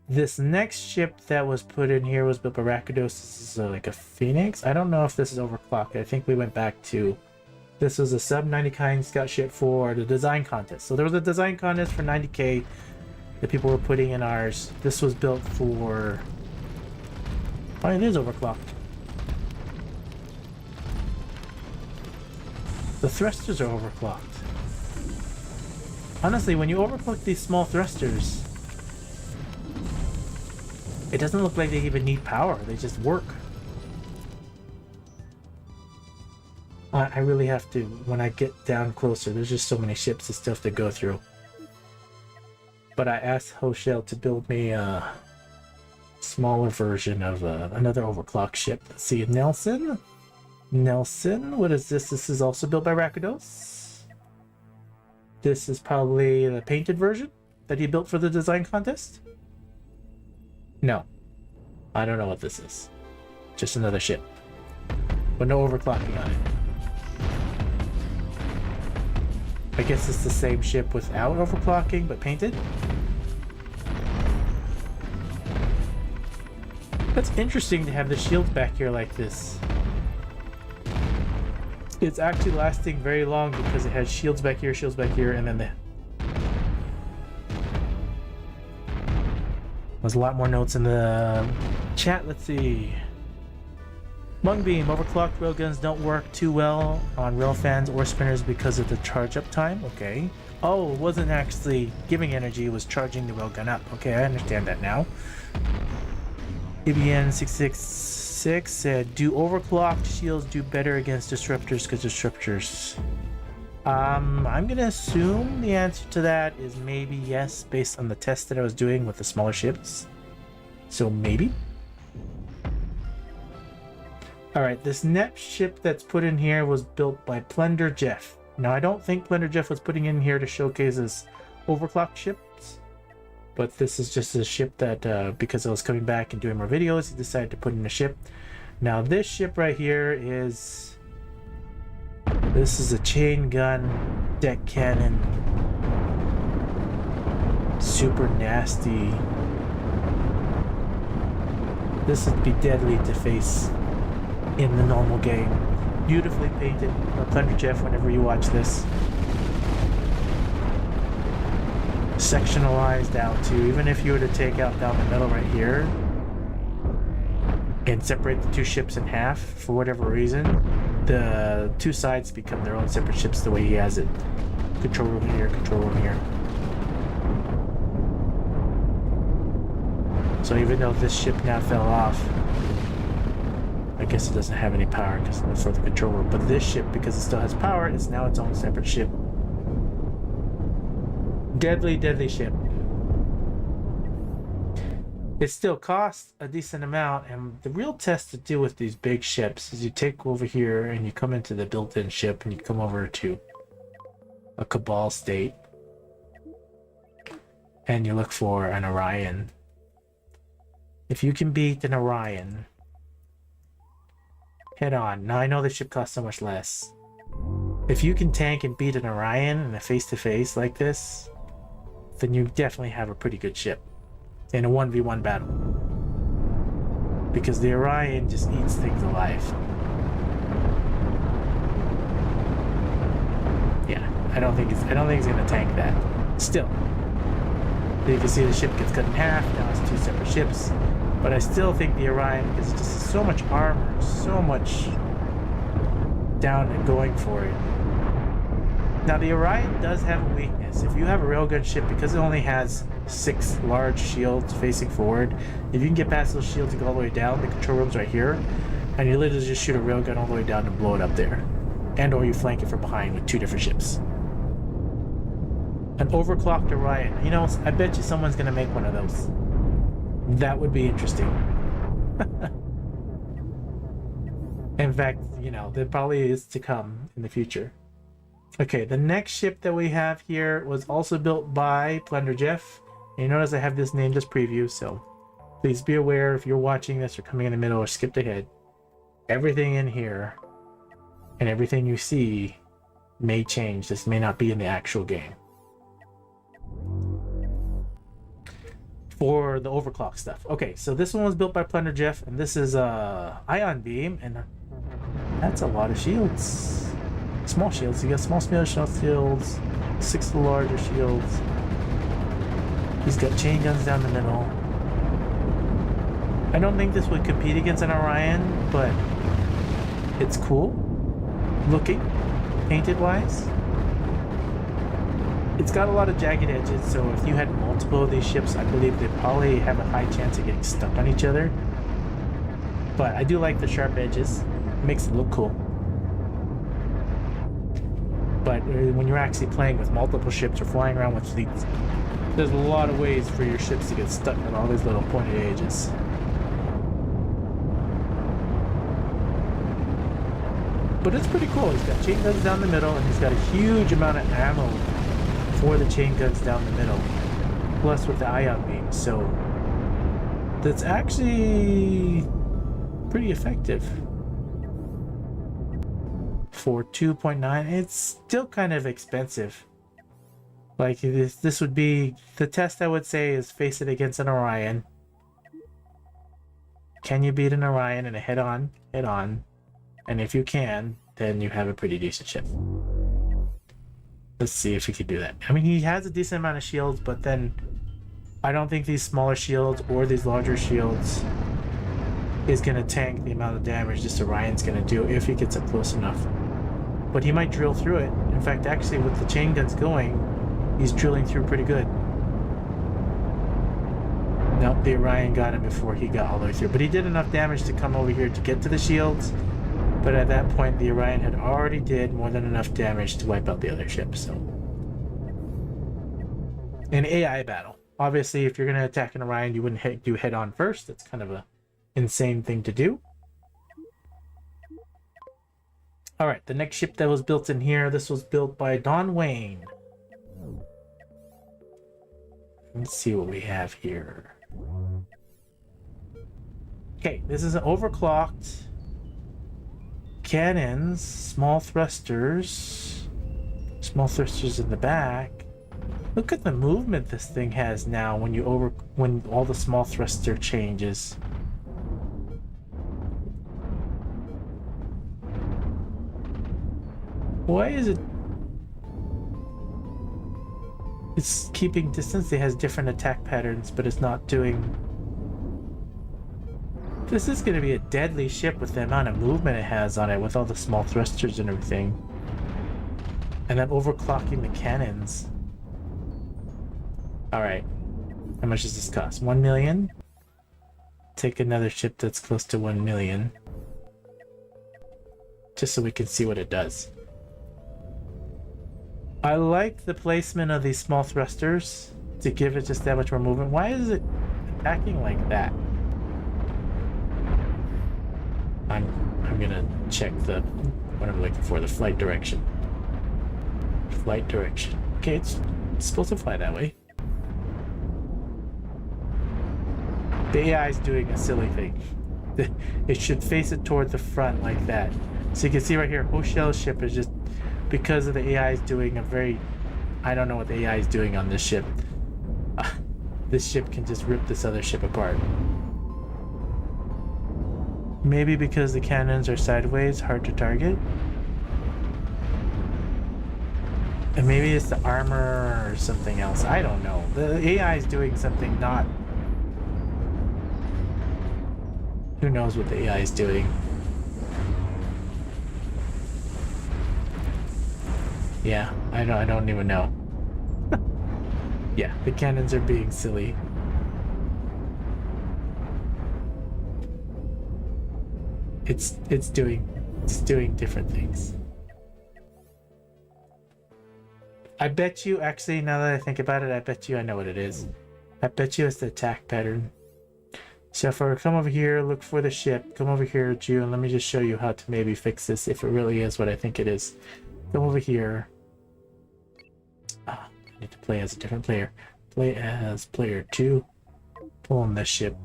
this next ship that was put in here was built by Rakidos. This is like a Phoenix. I don't know if this is overclocked. I think we went back to, this was a sub 90K scout ship for the design contest. So there was a design contest for 90K that people were putting in ours. This was built for, oh, it is overclocked. The thrusters are overclocked. Honestly, when you overclock these small thrusters, it doesn't look like they even need power. They just work. I really have to, when I get down closer, there's just so many ships and stuff to go through. But I asked Hoshel to build me a smaller version of another overclocked ship. Let's see, Nelson, what is this? This is also built by Rakidos. This is probably the painted version that he built for the design contest. No, I don't know what this is. Just another ship, but no overclocking on it. I guess it's the same ship without overclocking, but painted. That's interesting to have the shields back here like this. It's actually lasting very long because it has shields back here, and then there's a lot more notes in the chat. Let's see. Mungbeam, overclocked railguns don't work too well on railfans or spinners because of the charge up time. Okay. Oh, it wasn't actually giving energy, it was charging the railgun up. Okay, I understand that now. EBN666 said, do overclocked shields do better against disruptors because disruptors? I'm gonna assume the answer to that is maybe yes, based on the test that I was doing with the smaller ships. So maybe. Alright, this next ship that's put in here was built by Plunder Jeff. Now, I don't think Plunder Jeff was putting in here to showcase his overclocked ships, but this is just a ship that, because I was coming back and doing more videos, he decided to put in a ship. Now, this ship right here is... This is a chain gun deck cannon. Super nasty. This would be deadly to face in the normal game. Beautifully painted. Plunder Jeff, whenever you watch this. sectionalized out to, even if you were to take out down the middle right here and separate the two ships in half for whatever reason, the two sides become their own separate ships the way he has it. Control room here, control room here. So even though this ship now fell off, I guess it doesn't have any power because for the control room, but this ship, because it still has power, it's now its own separate ship. Deadly, deadly ship. It still costs a decent amount, and the real test to do with these big ships is you take over here and you come into the built-in ship and you come over to a Cabal state and you look for an Orion. If you can beat an Orion head on, now I know the ship costs so much less. If you can tank and beat an Orion in a face-to-face like this, then you definitely have a pretty good ship in a 1v1 battle, because the Orion just eats things alive. Yeah, I don't think it's gonna tank that. Still, you can see the ship gets cut in half. Now it's two separate ships, but I still think the Orion, because it just has so much armor, so much down and going for it. Now the Orion does have a weakness. If you have a railgun ship, because it only has 6 large shields facing forward, if you can get past those shields and go all the way down, the control room's right here, and you literally just shoot a railgun all the way down and blow it up there. And or you flank it from behind with 2 different ships. An overclocked Orion. You know, I bet you someone's gonna make one of those. That would be interesting. In fact, you know, there probably is to come in the future. Okay, the next ship that we have here was also built by Plunder Jeff. And you notice I have this named as preview, so please be aware if you're watching this or coming in the middle or skipped ahead. Everything in here and everything you see may change. This may not be in the actual game. For the overclock stuff. Okay, so this one was built by Plunder Jeff, and this is Ion Beam, and that's a lot of shields. Small shields. You got small shields, 6 of the larger shields. He's got chain guns down the middle. I don't think this would compete against an Orion, but it's cool looking, painted wise. It's got a lot of jagged edges, so if you had multiple of these ships, I believe they'd probably have a high chance of getting stuck on each other. But I do like the sharp edges. It makes it look cool. But when you're actually playing with multiple ships or flying around with fleets, there's a lot of ways for your ships to get stuck on all these little pointed edges. But it's pretty cool. He's got chain guns down the middle, and he's got a huge amount of ammo for the chain guns down the middle, plus with the ion beam. So that's actually pretty effective. For 2.9, it's still kind of expensive. Like this would be the test, I would say, is face it against an Orion. Can you beat an Orion in a head-on? And if you can, then you have a pretty decent ship. Let's see if he can do that. I mean, he has a decent amount of shields, but then I don't think these smaller shields or these larger shields is going to tank the amount of damage this Orion's going to do if he gets up close enough. But he might drill through it. In fact, actually, with the chain guns going, he's drilling through pretty good. Nope, the Orion got him before he got all the way through. But he did enough damage to come over here to get to the shields. But at that point, the Orion had already did more than enough damage to wipe out the other ships. So, an AI battle. Obviously, if you're going to attack an Orion, you wouldn't do head-on first. That's kind of a insane thing to do. Alright, the next ship that was built in here, this was built by Don Wayne. Let's see what we have here. Okay, this is an overclocked cannons, small thrusters in the back. Look at the movement this thing has now when all the small thruster changes. Why is it It's keeping distance. It has different attack patterns, but it's not doing... This is going to be a deadly ship with the amount of movement it has on it, with all the small thrusters and everything. And then overclocking the cannons. Alright. How much does this cost? 1 million? Take another ship that's close to 1 million. Just so we can see what it does. I like the placement of these small thrusters to give it just that much more movement. Why is it attacking like that? I'm gonna check what I'm looking for, the flight direction. Flight direction. Okay, it's supposed to fly that way. The AI is doing a silly thing. It should face it toward the front like that. So you can see right here, Hoshel's ship is just, because of the AI is doing a very... I don't know what the AI is doing on this ship. This ship can just rip this other ship apart. Maybe because the cannons are sideways, hard to target. And maybe it's the armor or something else. I don't know. The AI is doing something not... Who knows what the AI is doing? Yeah, I don't even know. Yeah, the cannons are being silly. It's doing different things. I bet you, actually, now that I think about it, I bet you I know what it is. I bet you it's the attack pattern. So if I come over here, look for the ship, come over here, Jew, and let me just show you how to maybe fix this if it really is what I think it is. Come over here. I need to play as a different player. Play as player 2. Pull on this ship.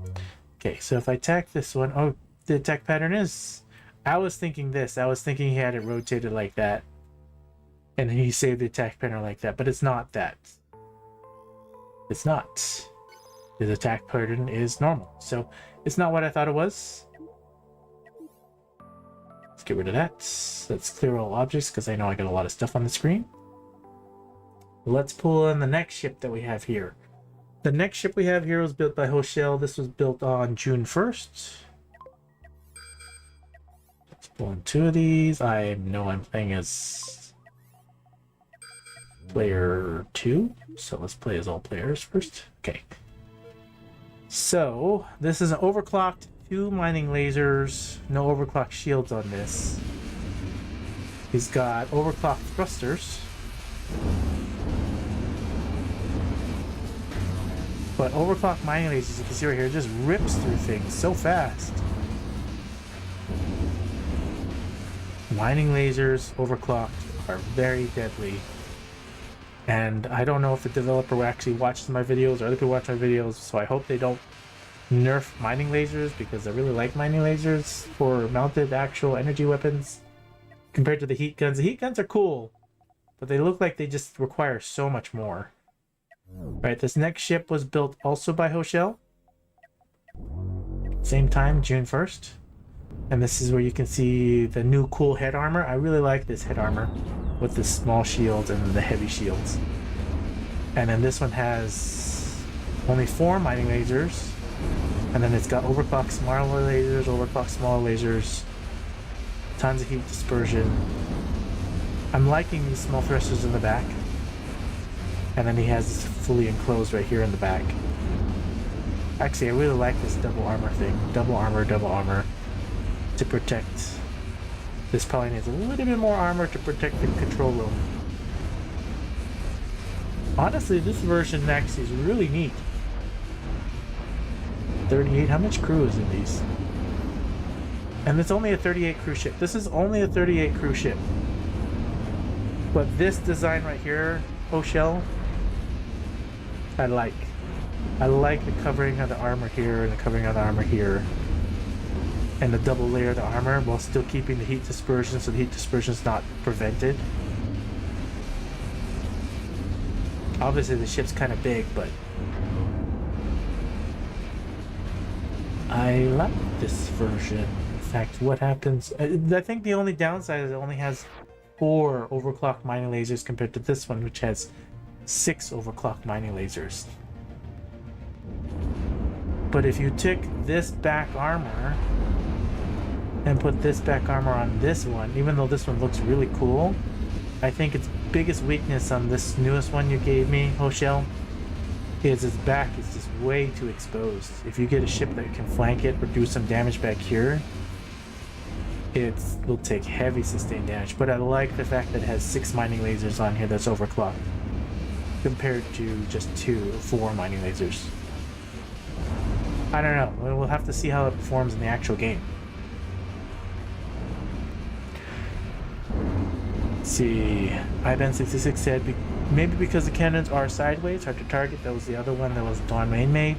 Okay, so if I attack this one, oh, the attack pattern is... I was thinking this. I was thinking he had it rotated like that. And he saved the attack pattern like that, but it's not that. It's not. His attack pattern is normal. So it's not what I thought it was. Let's get rid of that. Let's clear all objects because I know I got a lot of stuff on the screen. Let's pull in the next ship that we have here. The next ship we have here was built by Hoshel. This was built on June 1st. Let's pull in 2 of these. I know I'm playing as player 2. So let's play as all players first. Okay. So this is an overclocked 2 mining lasers. No overclock shields on this. He's got overclocked thrusters. But overclocked mining lasers, you can see right here, just rips through things so fast. Mining lasers, overclocked, are very deadly. And I don't know if the developer actually watches my videos or other people watch my videos, so I hope they don't nerf mining lasers, because I really like mining lasers for mounted actual energy weapons compared to the heat guns. The heat guns are cool, but they look like they just require so much more. Right, this next ship was built also by Hoshel. Same time, June 1st. And this is where you can see the new cool head armor. I really like this head armor with the small shields and the heavy shields. And then this one has only 4 mining lasers. And then it's got overclocked smaller lasers, overclocked smaller lasers, tons of heat dispersion. I'm liking these small thrusters in the back. And then he has this fully enclosed right here in the back. Actually, I really like this double armor thing. Double armor to protect. This probably needs a little bit more armor to protect the control room. Honestly, this version next is really neat. 38, how much crew is in these? And it's only a 38 crew ship. This is only a 38 crew ship. But this design right here, Hoshel, I like. I like the covering of the armor here and the covering of the armor here. And the double layer of the armor while still keeping the heat dispersion so the heat dispersion is not prevented. Obviously the ship's kind of big, but I like this version. In fact, what happens... I think the only downside is it only has 4 overclocked mining lasers compared to this one, which has 6 overclock mining lasers. But if you took this back armor and put this back armor on this one, even though this one looks really cool, I think its biggest weakness on this newest one you gave me, Hoshel, is its back is just way too exposed. If you get a ship that can flank it or do some damage back here, it will take heavy sustained damage. But I like the fact that it has 6 mining lasers on here that's overclocked, compared to just 2 or 4 mining lasers. I don't know. We'll have to see how it performs in the actual game. Let's see. IBAN66 said, maybe because the cannons are sideways, hard to target. That was the other one that was Dawn Main made.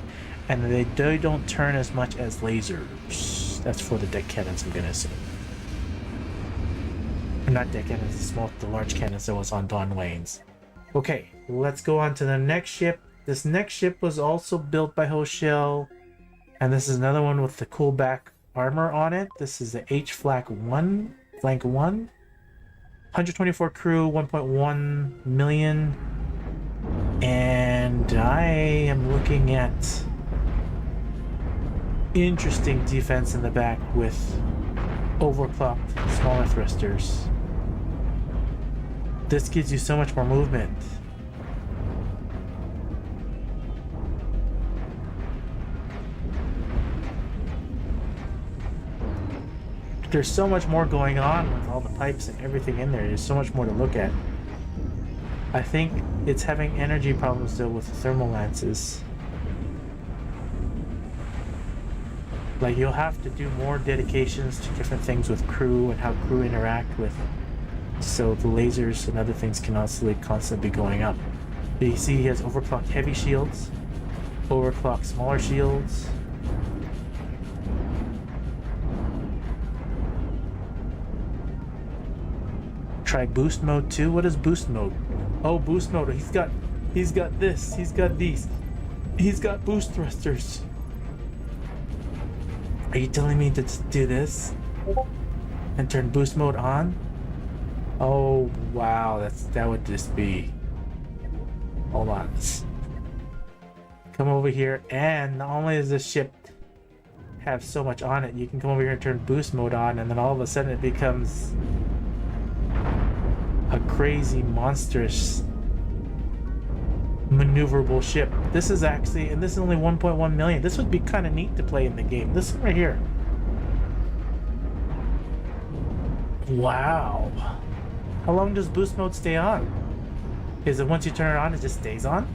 And they don't turn as much as lasers. That's for the deck cannons, I'm gonna assume. Or not deck cannons, the large cannons that was on Dawn Wayne's. Okay, let's go on to the next ship. This next ship was also built by Hoshel. And this is another one with the cool back armor on it. This is the Flank 1. 124 crew, 1.1 million. And I am looking at interesting defense in the back with overclocked smaller thrusters. This gives you so much more movement. There's so much more going on with all the pipes and everything in there. There's so much more to look at. I think it's having energy problems still with thermal lances. Like, you'll have to do more dedications to different things with crew and how crew interact with, so the lasers and other things can also constantly be going up. But you see he has overclocked heavy shields, overclocked smaller shields. Try boost mode too. What is boost mode? Oh, boost mode. He's got this. He's got these. He's got boost thrusters. Are you telling me to do this and turn boost mode on? Oh wow, that would just be. Hold on. Come over here, and not only does this ship have so much on it, you can come over here and turn boost mode on, and then all of a sudden it becomes a crazy, monstrous, maneuverable ship. This is actually, and this is only 1.1 million. This would be kind of neat to play in the game. This one right here. Wow. How long does boost mode stay on? Is it once you turn it on, it just stays on?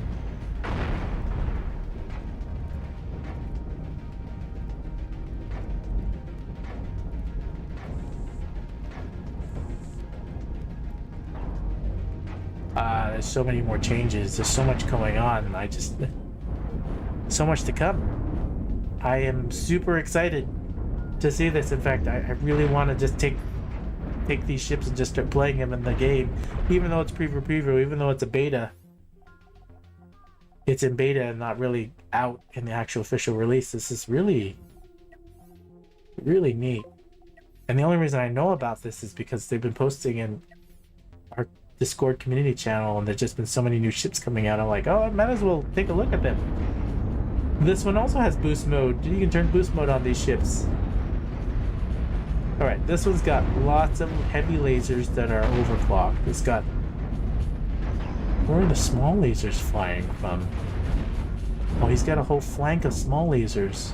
There's so many more changes. There's so much going on. So much to come. I am super excited to see this. In fact, I really want to just take these ships and just start playing them in the game. Even though it's preview, even though it's a beta. It's in beta and not really out in the actual official release. This is really, really neat. And the only reason I know about this is because they've been posting in our Discord community channel, and there's just been so many new ships coming out. I'm like, oh, I might as well take a look at them. This one also has boost mode. You can turn boost mode on these ships. Alright, this one's got lots of heavy lasers that are overclocked. It's got... Where are the small lasers flying from? Oh, he's got a whole flank of small lasers.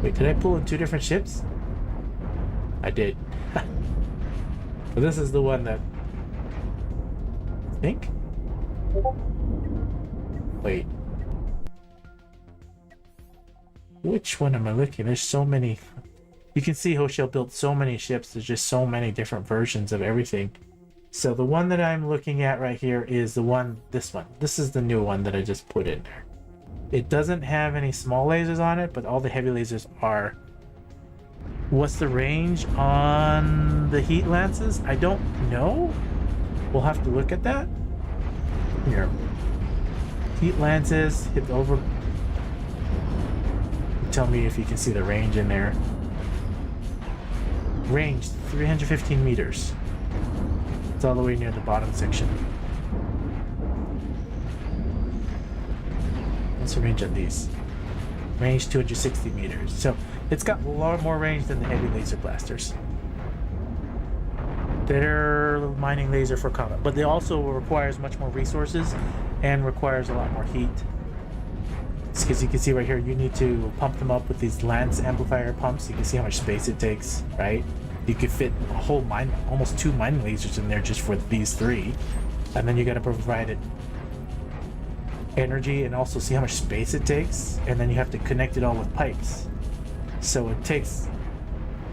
Wait, did I pull in 2 different ships? I did. But this is the one that... I think? Wait. Which one am I looking? There's so many. You can see Hoshel built so many ships. There's just so many different versions of everything. So the one that I'm looking at right here is the one, this one. This is the new one that I just put in there. It doesn't have any small lasers on it, but all the heavy lasers are. What's the range on the heat lances? I don't know. We'll have to look at that. Here. Heat lances, hit over. Tell me if you can see the range in there. Range 315 meters. It's all the way near the bottom section. What's the range on these? Range 260 meters. So it's got a lot more range than the heavy laser blasters. They're mining laser for combat, but they also requires much more resources and requires a lot more heat. Because you can see right here, you need to pump them up with these lance amplifier pumps. You can see how much space it takes, right? You could fit a whole mine, almost 2 mining lasers in there just for these 3. And then you got to provide it energy and also see how much space it takes. And then you have to connect it all with pipes. So it takes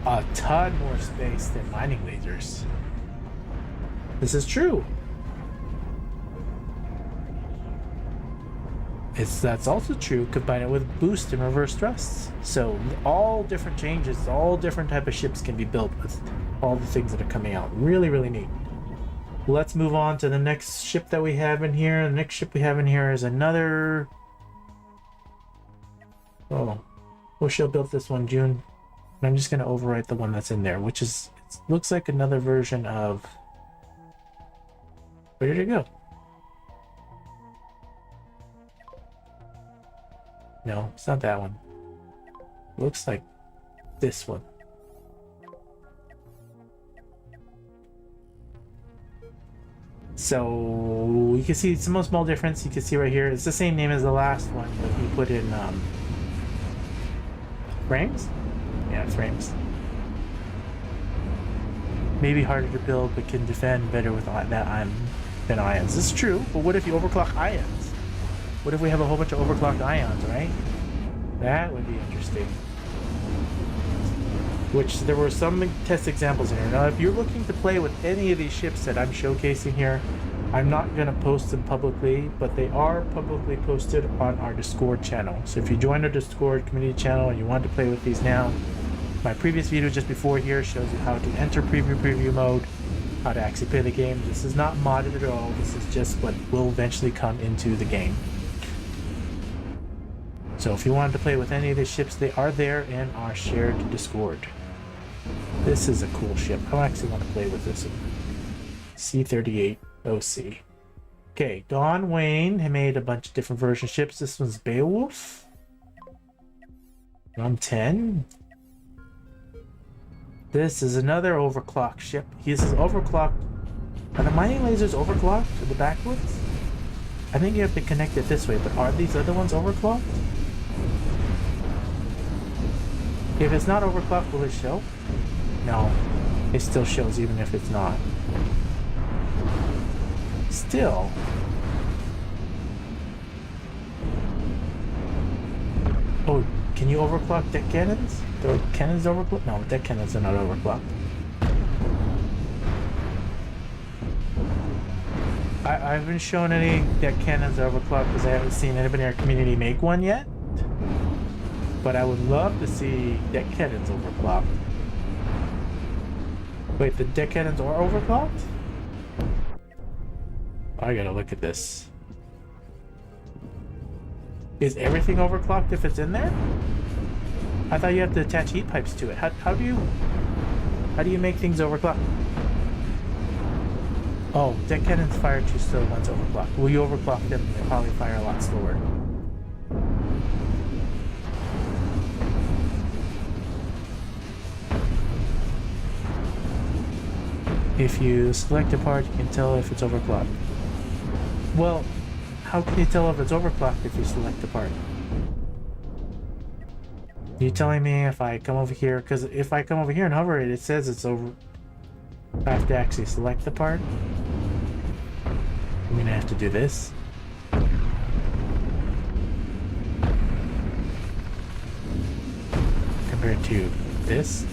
a ton more space than mining lasers. This is true. That's also true. Combine it with boost and reverse thrusts. So all different changes, all different type of ships can be built with all the things that are coming out. Really, really neat. Let's move on to the next ship that we have in here. The next ship we have in here is another... Oh, O'Shea built this one, June. I'm just going to overwrite the one that's in there, which is... It looks like another version of... Where did it go? No, it's not that one. Looks like this one. So you can see it's a small difference. You can see right here, it's the same name as the last one, but he put in frames. Yeah, frames. Maybe harder to build, but can defend better with that than ions. This is true, but what if you overclock ions? What if we have a whole bunch of overclocked ions, right? That would be interesting. Which there were some test examples in here. Now, if you're looking to play with any of these ships that I'm showcasing here, I'm not going to post them publicly, but they are publicly posted on our Discord channel. So if you join our Discord community channel and you want to play with these now, my previous video just before here shows you how to enter preview mode, how to actually play the game. This is not modded at all. This is just what will eventually come into the game. So if you wanted to play with any of the ships, they are there in our shared Discord. This is a cool ship. I actually want to play with this one. C-38 OC. Okay, Don Wayne made a bunch of different version ships. This one's Beowulf. Rum 10. This is another overclocked ship. This is overclocked. Are the mining lasers overclocked to the backwards? I think you have to connect it this way, but are these other ones overclocked? If it's not overclocked, will it show? No, it still shows even if it's not. Still. Oh, can you overclock deck cannons? The cannons overclocked? No, deck cannons are not overclocked. I haven't shown any deck cannons overclocked because I haven't seen anybody in our community make one yet. But I would love to see deck cannons overclocked. Wait, the deck cannons are overclocked? I gotta look at this. Is everything overclocked if it's in there? I thought you have to attach heat pipes to it. How do you make things overclocked? Oh, deck cannons fire too slow once overclocked. Will you overclock them? They probably fire a lot slower. If you select a part, you can tell if it's overclocked. Well, how can you tell if it's overclocked if you select a part? You telling me if I come over here, because if I come over here and hover it, it says it's over. I have to actually select the part. I'm gonna have to do this. Compared to this.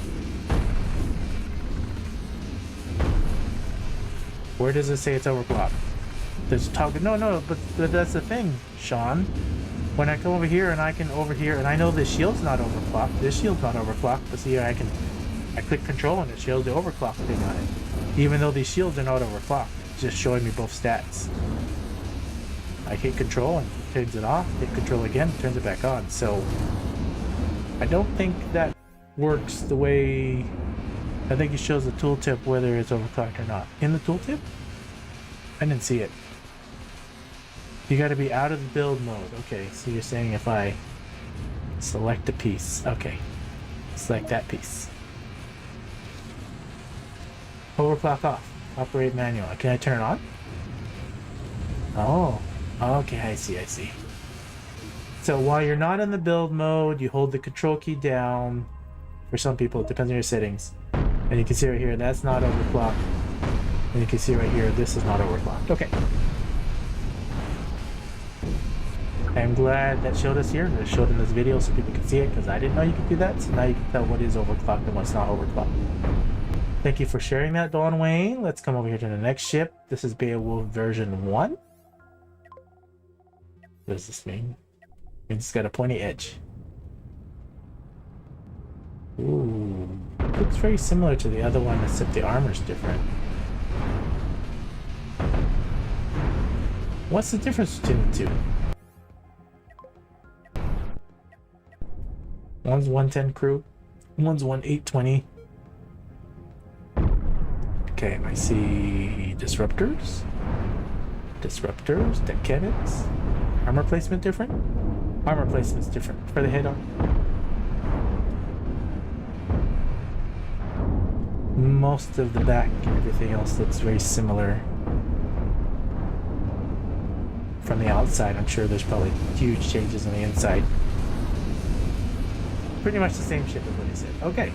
Where does it say it's overclocked? There's toggle. No, but that's the thing, Sean. When I come over here and I can over here, and I know this shield's not overclocked. This shield's not overclocked, but see, I click control and it shows the overclock thing on it. Even though these shields are not overclocked, it's just showing me both stats. I hit control and it turns it off. Hit control again, turns it back on. So I don't think that works the way. I think it shows the tooltip whether it's overclocked or not. In the tooltip? I didn't see it. You got to be out of the build mode. Okay, so you're saying if I select a piece. Okay, select that piece. Overclock off. Operate manual. Can I turn it on? Oh, okay, I see, I see. So while you're not in the build mode, you hold the control key down. For some people, it depends on your settings. And you can see right here, that's not overclocked. And you can see right here, this is not overclocked. Okay. I'm glad that showed us here. It showed in this video so people can see it, because I didn't know you could do that. So now you can tell what is overclocked and what's not overclocked. Thank you for sharing that, Dawn Wayne. Let's come over here to the next ship. This is Beowulf version 1. What does this mean? It's got a pointy edge. Ooh, looks very similar to the other one, except the armor's different. What's the difference between the two? One's 110 crew, one's 1820. Okay, I see disruptors, deck cannons. Armor placement different? Armor placement's different for the head on. Most of the back and everything else looks very similar. From the outside, I'm sure there's probably huge changes on the inside. Pretty much the same ship is what he said. Okay.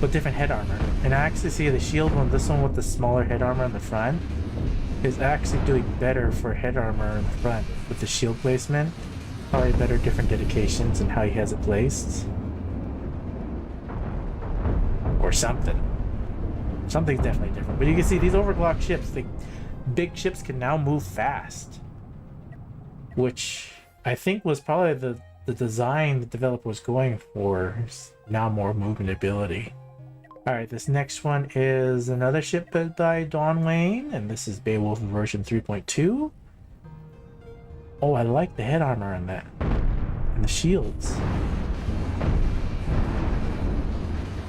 But different head armor. And I actually see the shield one, this one with the smaller head armor on the front, is actually doing better for head armor in the front with the shield placement. Probably better different dedications and how he has it placed. Or something. Something's definitely different. But you can see these overclocked ships, the big ships can now move fast. Which I think was probably the design the developer was going for. Is now more movement ability. Alright, this next one is another ship built by Dawn Wayne, and this is Beowulf version 3.2. Oh, I like the head armor on that. And the shields.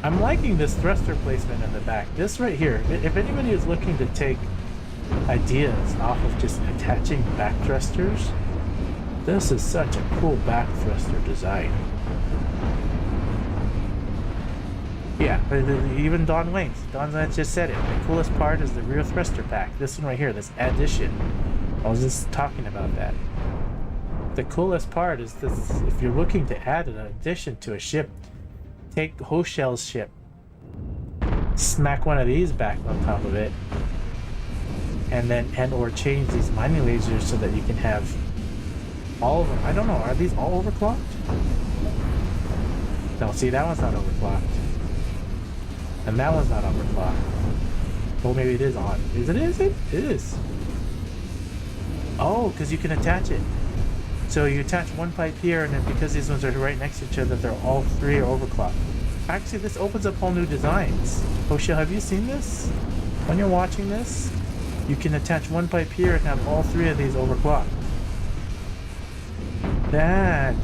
I'm liking this thruster placement in the back. This right here, if anybody is looking to take ideas off of just attaching back thrusters, this is such a cool back thruster design. Yeah, even Dawn Wayne just said it. The coolest part is the rear thruster pack. This one right here, this addition. I was just talking about that. The coolest part is this: if you're looking to add an addition to a ship, take Hoshel's ship, smack one of these back on top of it, and then or change these mining lasers so that you can have all of them. I don't know, are these all overclocked? No, see, that one's not overclocked. And that one's not overclocked. Well, maybe it is on. Is it? Is it? It is. Oh, because you can attach it. So you attach one pipe here, and then because these ones are right next to each other, they're all three are overclocked. Actually, this opens up whole new designs. Hoshel, have you seen this? When you're watching this, you can attach one pipe here and have all three of these overclocked. That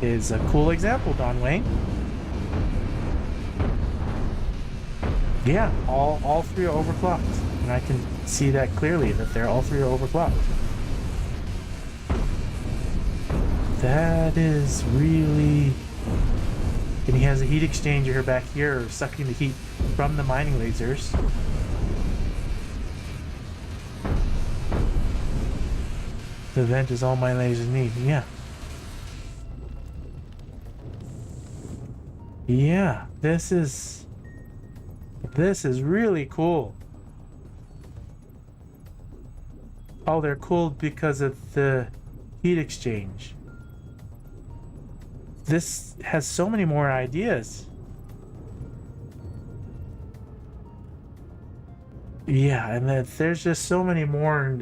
is a cool example, Dawn Wayne. Yeah, all three are overclocked, and I can see that clearly that they're all three are overclocked. That is really... And he has a heat exchanger back here sucking the heat from the mining lasers. The vent is all my lasers need. Yeah. Yeah, this is really cool. Oh, they're cool because of the heat exchange. This has so many more ideas. Yeah, and there's just so many more.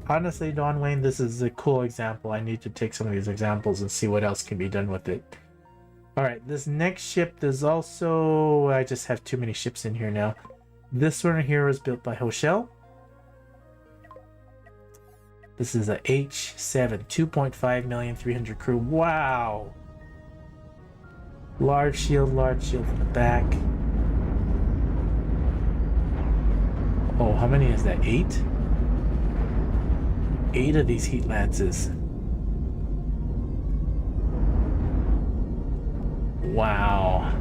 Honestly, Dawn Wayne, this is a cool example. I need to take some of these examples and see what else can be done with it. Alright, this next ship, there's also... I just have too many ships in here now. This one here was built by Hoshel. This is a H7, 2.5 million, 300 crew. Wow! Large shield in the back. Oh, how many is that? 8? 8 of these heat lances. Wow.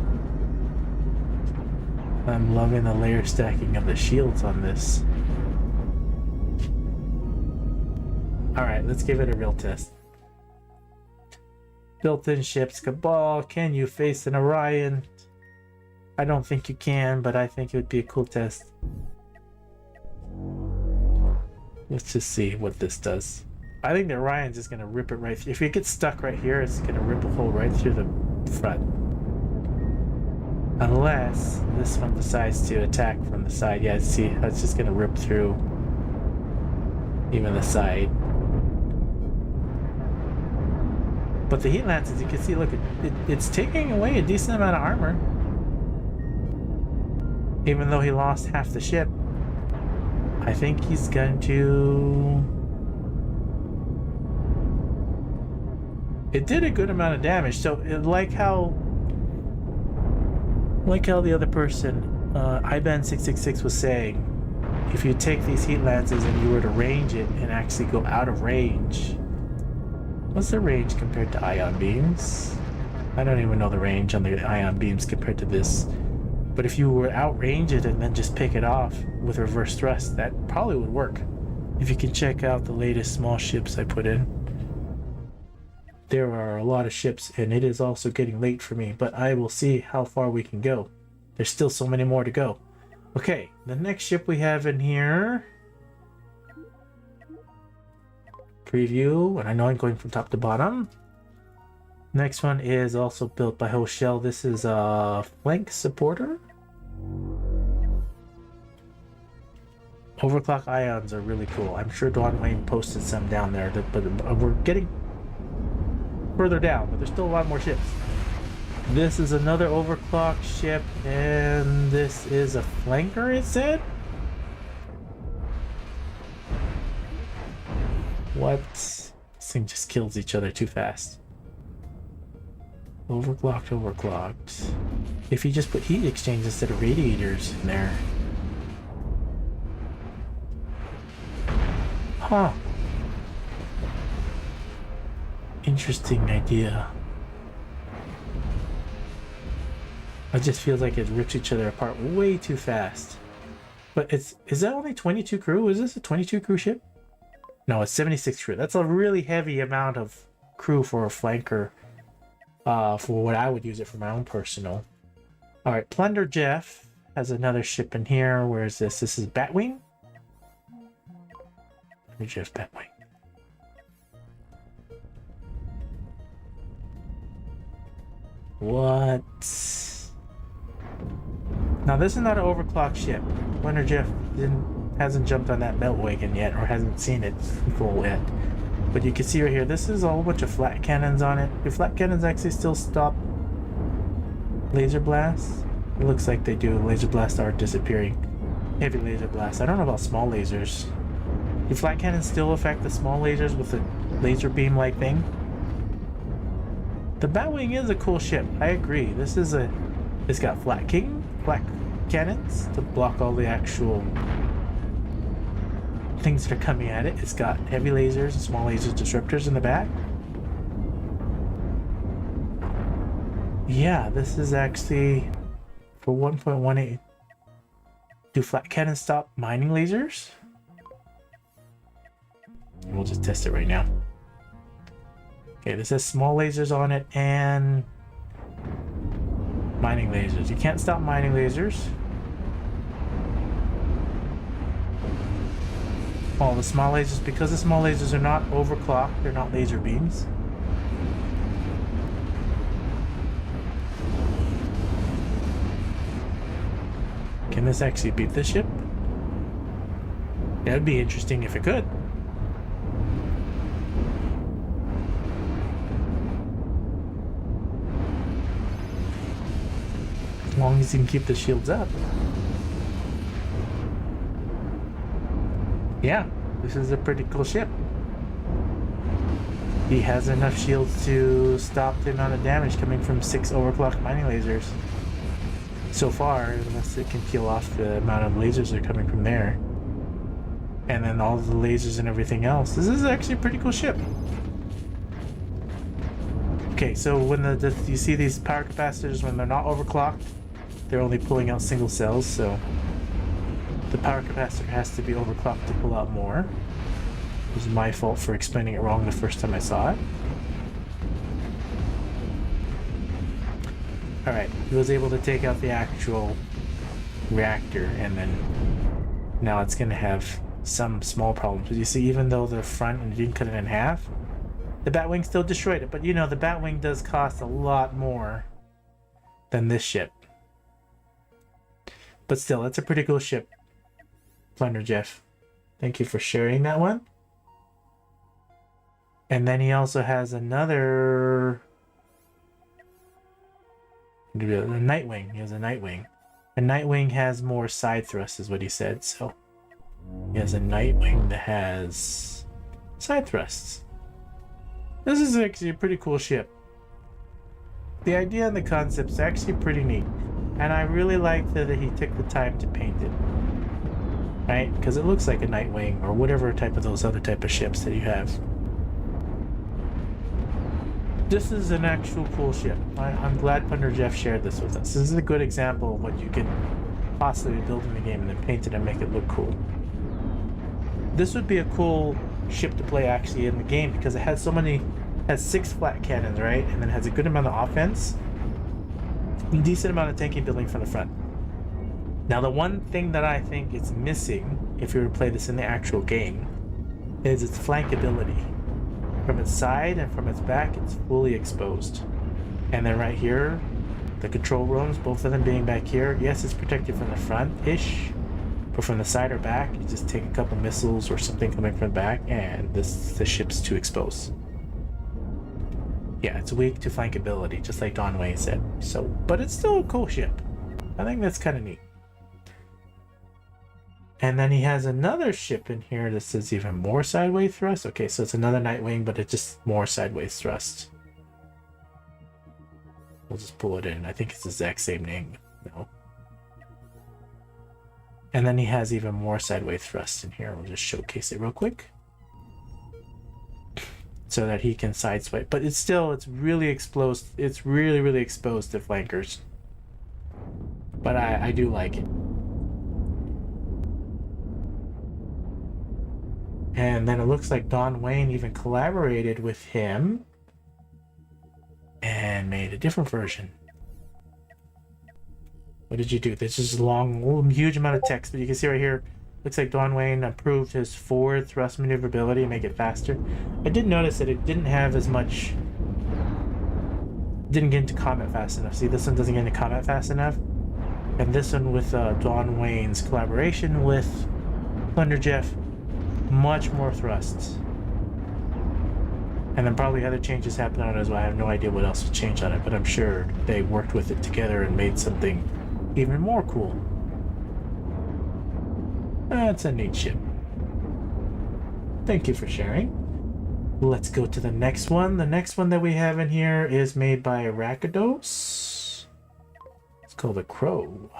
I'm loving the layer stacking of the shields on this. Alright, let's give it a real test. Built-in ships. Cabal, can you face an Orion? I don't think you can, but I think it would be a cool test. Let's just see what this does. I think the Orion's just gonna rip it right through. If it gets stuck right here, it's gonna rip a hole right through the front. Unless this one decides to attack from the side. Yeah, see, it's just gonna rip through even the side. But the heat lances, you can see, look, it's taking away a decent amount of armor. Even though he lost half the ship, I think he's going to... It did a good amount of damage. So like how the other person, IBAN666 was saying, if you take these heat lances and you were to range it and actually go out of range, what's the range compared to ion beams? I don't even know the range on the ion beams compared to this. But if you were to outrange it and then just pick it off with reverse thrust, that probably would work. If you can check out the latest small ships I put in. There are a lot of ships, and it is also getting late for me, but I will see how far we can go. There's still so many more to go. Okay, the next ship we have in here... Preview, and I know I'm going from top to bottom. Next one is also built by Hochel. This is a flank supporter. Overclock ions are really cool. I'm sure Don Wayne posted some down there, but we're getting further down, but there's still a lot more ships. This is another overclock ship, and this is a flanker, it said? What? This thing just kills each other too fast. Overclocked. If you just put heat exchange instead of radiators in there. Huh. Interesting idea. It just feels like it rips each other apart way too fast. But is that only 22 crew? Is this a 22 crew ship? No, it's 76 crew. That's a really heavy amount of crew for a flanker. For what I would use it for my own personal. Alright, Plunder Jeff has another ship in here. Where is this? This is Batwing? Plunder Jeff Batwing. What? Now this is not an overclocked ship. Plunder Jeff hasn't jumped on that belt wagon yet, or hasn't seen it full yet. But you can see right here, this is a whole bunch of flat cannons on it. Do flat cannons actually still stop laser blasts? It looks like they do. Laser blasts are disappearing. Heavy laser blasts. I don't know about small lasers. Do flat cannons still affect the small lasers with the laser beam like thing? The Batwing is a cool ship. I agree. It's got flat cannons to block all the actual things that are coming at it. It's got heavy lasers and small lasers disruptors in the back. Yeah, this is actually for 1.18. Do flat cannons stop mining lasers? We'll just test it right now. Okay, this has small lasers on it and mining lasers. You can't stop mining lasers. All the small lasers, because the small lasers are not overclocked, they're not laser beams. Can this actually beat this ship? That'd be interesting if it could. As long as you can keep the shields up. Yeah, this is a pretty cool ship. He has enough shields to stop the amount of damage coming from 6 overclocked mining lasers. So far, unless it can peel off the amount of lasers that are coming from there. And then all the lasers and everything else. This is actually a pretty cool ship. Okay, so when you see these power capacitors, when they're not overclocked, they're only pulling out single cells, so the power capacitor has to be overclocked to pull out more. It was my fault for explaining it wrong the first time I saw it. Alright, he was able to take out the actual reactor, and then now it's gonna have some small problems. But you see, even though the front and you didn't cut it in half, the Batwing still destroyed it. But you know, the Batwing does cost a lot more than this ship. But still, that's a pretty cool ship. Plunder Jeff, thank you for sharing that one. And then he also has another... a Nightwing. He has a Nightwing. A Nightwing has more side thrust, is what he said, so... he has a Nightwing that has side thrusts. This is actually a pretty cool ship. The idea and the concept's actually pretty neat. And I really like that he took the time to paint it. Right? Because it looks like a Nightwing or whatever type of those other type of ships that you have. This is an actual cool ship. I'm glad Thunder Jeff shared this with us. This is a good example of what you can possibly build in the game and then paint it and make it look cool. This would be a cool ship to play actually in the game because it has so many, has 6 flat cannons, right? And then has a good amount of offense, a decent amount of tanking building from the front. Now the one thing that I think is missing if you were to play this in the actual game is its flankability. From its side and from its back, it's fully exposed. And then right here, the control rooms, both of them being back here, yes, it's protected from the front-ish, but from the side or back, you just take a couple missiles or something coming from the back, and the ship's too exposed. Yeah, it's weak to flankability, just like Don Wayne said. So, but it's still a cool ship. I think that's kind of neat. And then he has another ship in here that says even more sideways thrust. Okay, so it's another Nightwing, but it's just more sideways thrust. We'll just pull it in. I think it's the exact same name. No. And then he has even more sideways thrust in here. We'll just showcase it real quick. So that he can sideswipe. But it's really exposed. It's really exposed to flankers. But I do like it. And then it looks like Don Wayne even collaborated with him and made a different version. What did you do? This is a long, huge amount of text, but you can see right here, looks like Don Wayne improved his forward thrust maneuverability and make it faster. I did notice that it didn't have as much, didn't get into combat fast enough. See, this one doesn't get into combat fast enough. And this one with Don Wayne's collaboration with Thunder Jeff, much more thrusts. And then probably other changes happened on it as well. I have no idea what else was changed on it, but I'm sure they worked with it together and made something even more cool. That's a neat ship. Thank you for sharing. Let's go to the next one. The next one that we have in here is made by Rakidos. It's called the Crow.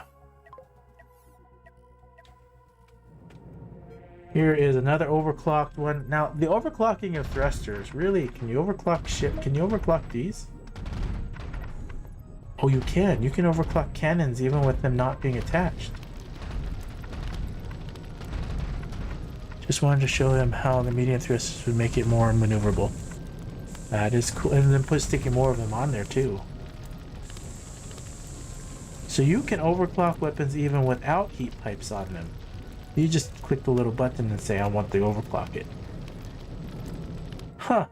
Here is another overclocked one. Now, the overclocking of thrusters, really, can you overclock ship? Can you overclock these? Oh, you can. You can overclock cannons even with them not being attached. Just wanted to show them how the medium thrusters would make it more maneuverable. That is cool. And then sticking more of them on there too. So you can overclock weapons even without heat pipes on them. You just click the little button and say, I want to overclock it. Huh.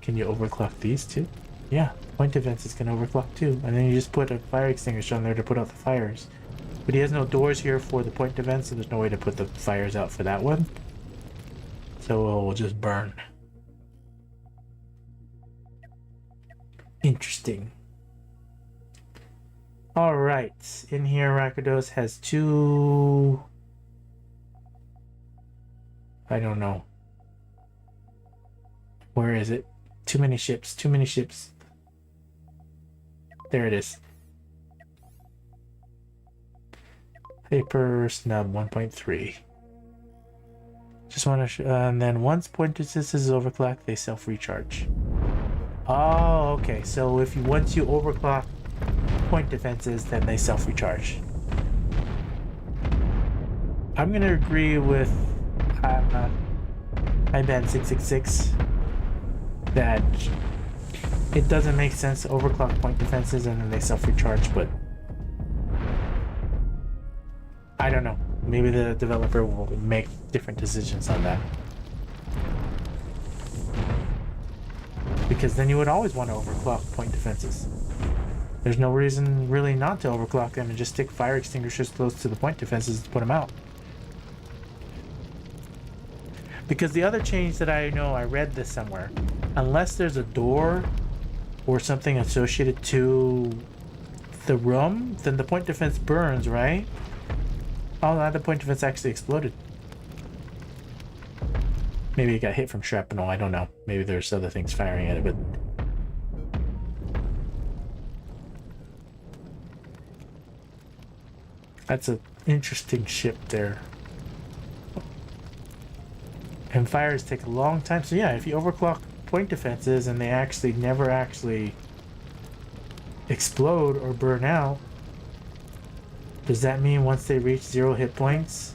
Can you overclock these too? Yeah, point defenses can overclock too. And then you just put a fire extinguisher on there to put out the fires. But he has no doors here for the point defense, so there's no way to put the fires out for that one. So it will just burn. Interesting. Alright, in here Rakidos has 2... I don't know. Where is it? Too many ships, too many ships. There it is. Paper snub 1.3. Just want to, and then once point distances is overclocked, they self-recharge. Oh, okay. So if you once you overclock point defenses, then they self-recharge. I'm gonna agree with iBand666 that it doesn't make sense to overclock point defenses and then they self-recharge, but I don't know. Maybe the developer will make different decisions on that. Because then you would always want to overclock point defenses. There's no reason really not to overclock them and just stick fire extinguishers close to the point defenses to put them out. Because the other change that I know, I read this somewhere, unless there's a door or something associated to the room, then the point defense burns, right? Oh, now the point defense actually exploded. Maybe it got hit from shrapnel, I don't know. Maybe there's other things firing at it, but... That's an interesting ship there. And fires take a long time, so yeah, if you overclock point defenses and they actually never actually explode or burn out, does that mean once they reach 0 hit points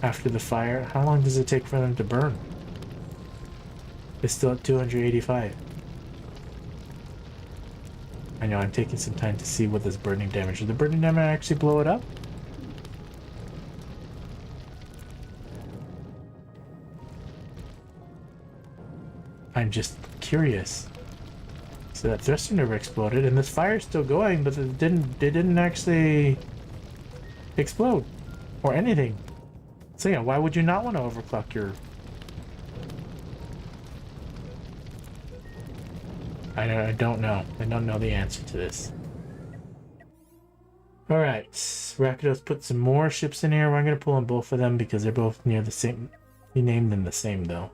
after the fire, how long does it take for them to burn? It's still at 285. I know I'm taking some time to see what this burning damage. Did the burning damage actually blow it up? I'm just curious. So that thruster never exploded, and this fire's still going, but it didn't actually explode or anything. So yeah, why would you not want to overclock your... I don't know. I don't know the answer to this. Alright, Rakitos put some more ships in here. I'm going to pull in both of them because they're both near the same. He named them the same though.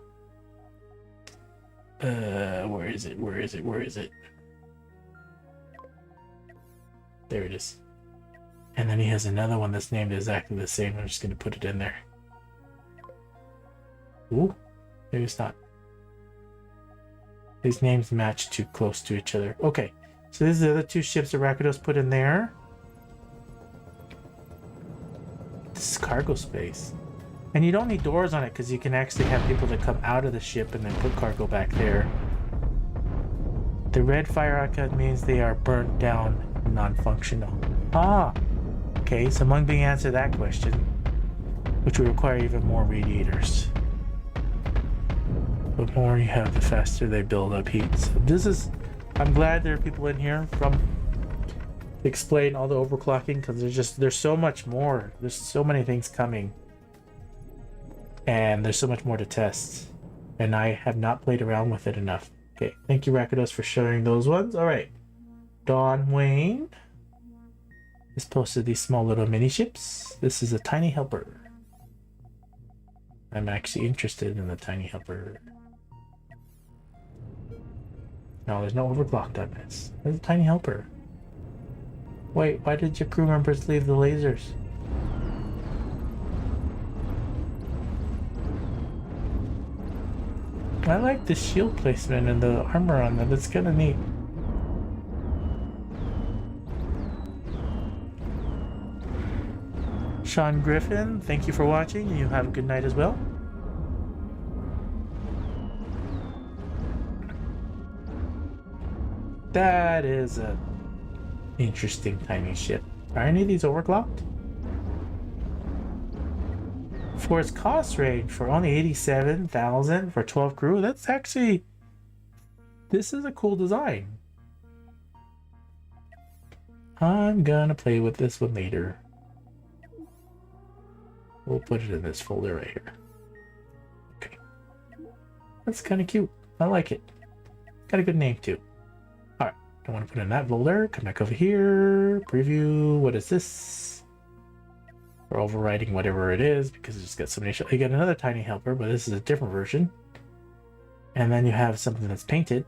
Where is it? Where is it? Where is it? There it is. And then he has another one that's named exactly the same. I'm just going to put it in there. Ooh, maybe it's not. These names match too close to each other. Okay, so these are the other two ships that Rakitos put in there. This is cargo space. And you don't need doors on it because you can actually have people that come out of the ship and then put cargo back there. The red fire icon means they are burnt down, non-functional. Ah! Okay, so Mung Bing answered that question, which would require even more radiators. The more you have, the faster they build up heat. So this is... I'm glad there are people in here from... explain all the overclocking because there's so much more. There's so many things coming. And there's so much more to test. And I have not played around with it enough. Okay, thank you Rakitos for sharing those ones. Alright. Don Wayne has posted these small little mini ships. This is a tiny helper. I'm actually interested in the tiny helper. No, there's no overclocked on this. There's a tiny helper. Wait, why did your crew members leave the lasers? I like the shield placement and the armor on them. It's kind of neat. Sean Griffin, thank you for watching. You have a good night as well. That is a interesting tiny ship. Are any of these overclocked? For its cost range, for only 87,000 for 12 crew, that's actually... This is a cool design. I'm gonna play with this one later. We'll put it in this folder right here. Okay. That's kind of cute. I like it. Got a good name too. Alright, don't want to put it in that folder. Come back over here. Preview. What is this? We're overwriting whatever it is because it's just got so many. You get another tiny helper, but this is a different version. And then you have something that's painted.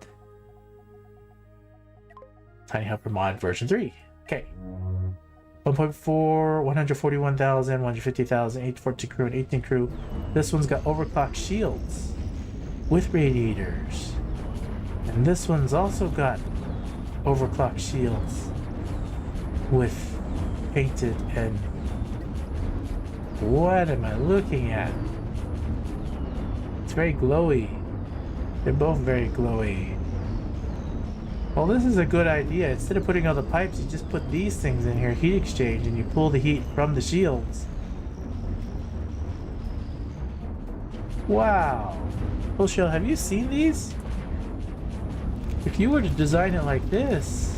Tiny helper mod version 3. Okay. 1.4, 141,000, 150,000, 814 crew, and 18 crew. This one's got overclock shields with radiators. And this one's also got overclock shields with painted and... What am I looking at? It's very glowy. They're both very glowy. Well, this is a good idea. Instead of putting all the pipes, you just put these things in here, heat exchange, and you pull the heat from the shields. Wow. Bullshell, have you seen these? If you were to design it like this...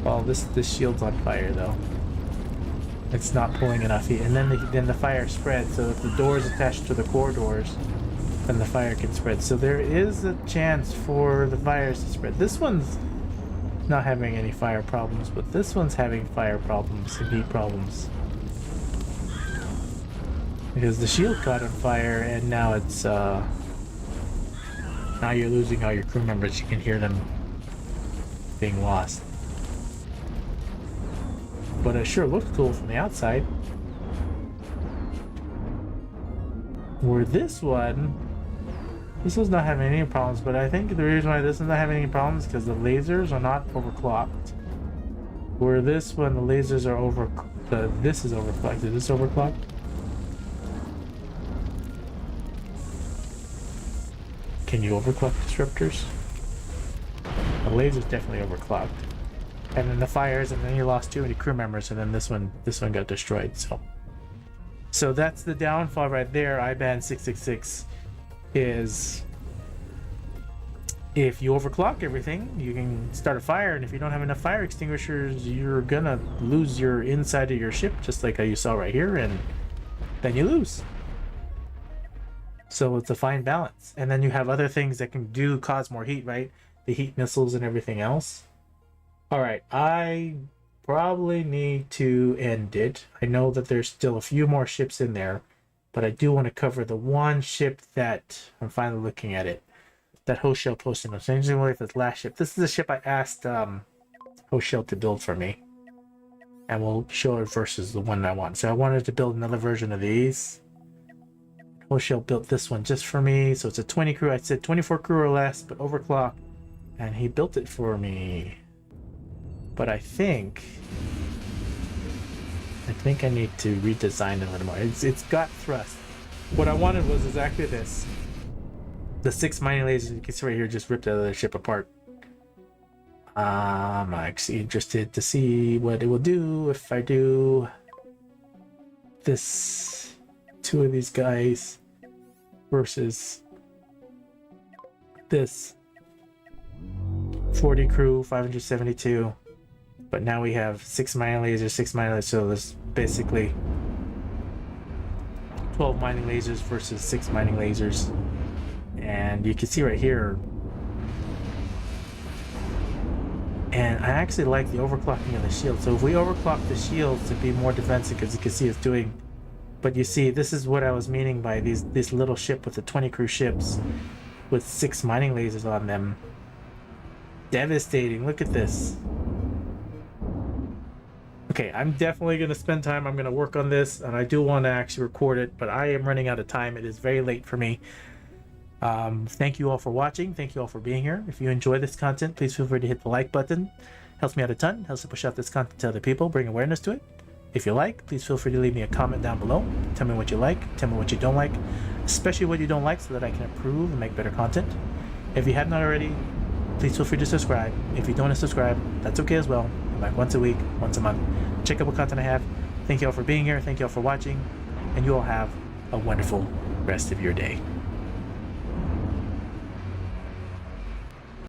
Well, this shield's on fire, though. It's not pulling enough heat. And then the fire spreads, so if the door is attached to the corridors, then the fire can spread. So there is a chance for the fires to spread. This one's not having any fire problems, but this one's having fire problems and heat problems. Because the shield caught on fire, and now it's, now you're losing all your crew members. You can hear them being lost. But it sure looks cool from the outside. Where this one's not having any problems, but I think the reason why this is not having any problems is because the lasers are not overclocked. Where this one, the lasers are this is overclocked. Is this overclocked? Can you overclock disruptors? The laser's definitely overclocked. And then the fires, and then you lost too many crew members, and then this one got destroyed. So that's the downfall right there. IBAN 666 is if you overclock everything, you can start a fire, and if you don't have enough fire extinguishers, you're gonna lose your inside of your ship, just like how you saw right here, and then you lose. So it's a fine balance. And then you have other things that can cause more heat, right? The heat missiles and everything else. All right, I probably need to end it. I know that there's still a few more ships in there, but I do want to cover the one ship that I'm finally looking at it. That Hoshell posted. I'm changing away this last ship. This is a ship I asked Hoshell to build for me, and we'll show it versus the one I want. So I wanted to build another version of these. Hoshell built this one just for me. So it's a 20 crew. I said 24 crew or less, but overclock, and he built it for me. But I think I need to redesign it a little more. It's got thrust. What I wanted was exactly this. The 6 mining lasers you can see right here just ripped the ship apart. I'm actually interested to see what it will do if I do this 2 of these guys versus this 40 crew, 572. But now we have 6 mining lasers, so there's basically 12 mining lasers versus 6 mining lasers. And you can see right here, and I actually like the overclocking of the shield. So if we overclock the shields to be more defensive, as you can see it's doing, but you see, this is what I was meaning by this little ship with the 20 crew ships with 6 mining lasers on them. Devastating, look at this. Okay, I'm definitely going to spend time. I'm going to work on this, and I do want to actually record it, but I am running out of time. It is very late for me. Thank you all for watching. Thank you all for being here. If you enjoy this content, please feel free to hit the like button. Helps me out a ton. Helps to push out this content to other people, bring awareness to it. If you like, please feel free to leave me a comment down below. Tell me what you like. Tell me what you don't like, especially what you don't like, so that I can improve and make better content. If you have not already, please feel free to subscribe. If you don't want to subscribe, that's okay as well. I'm like once a week, once a month. Check out what content I have. Thank you all for being here. Thank you all for watching. And you all have a wonderful rest of your day.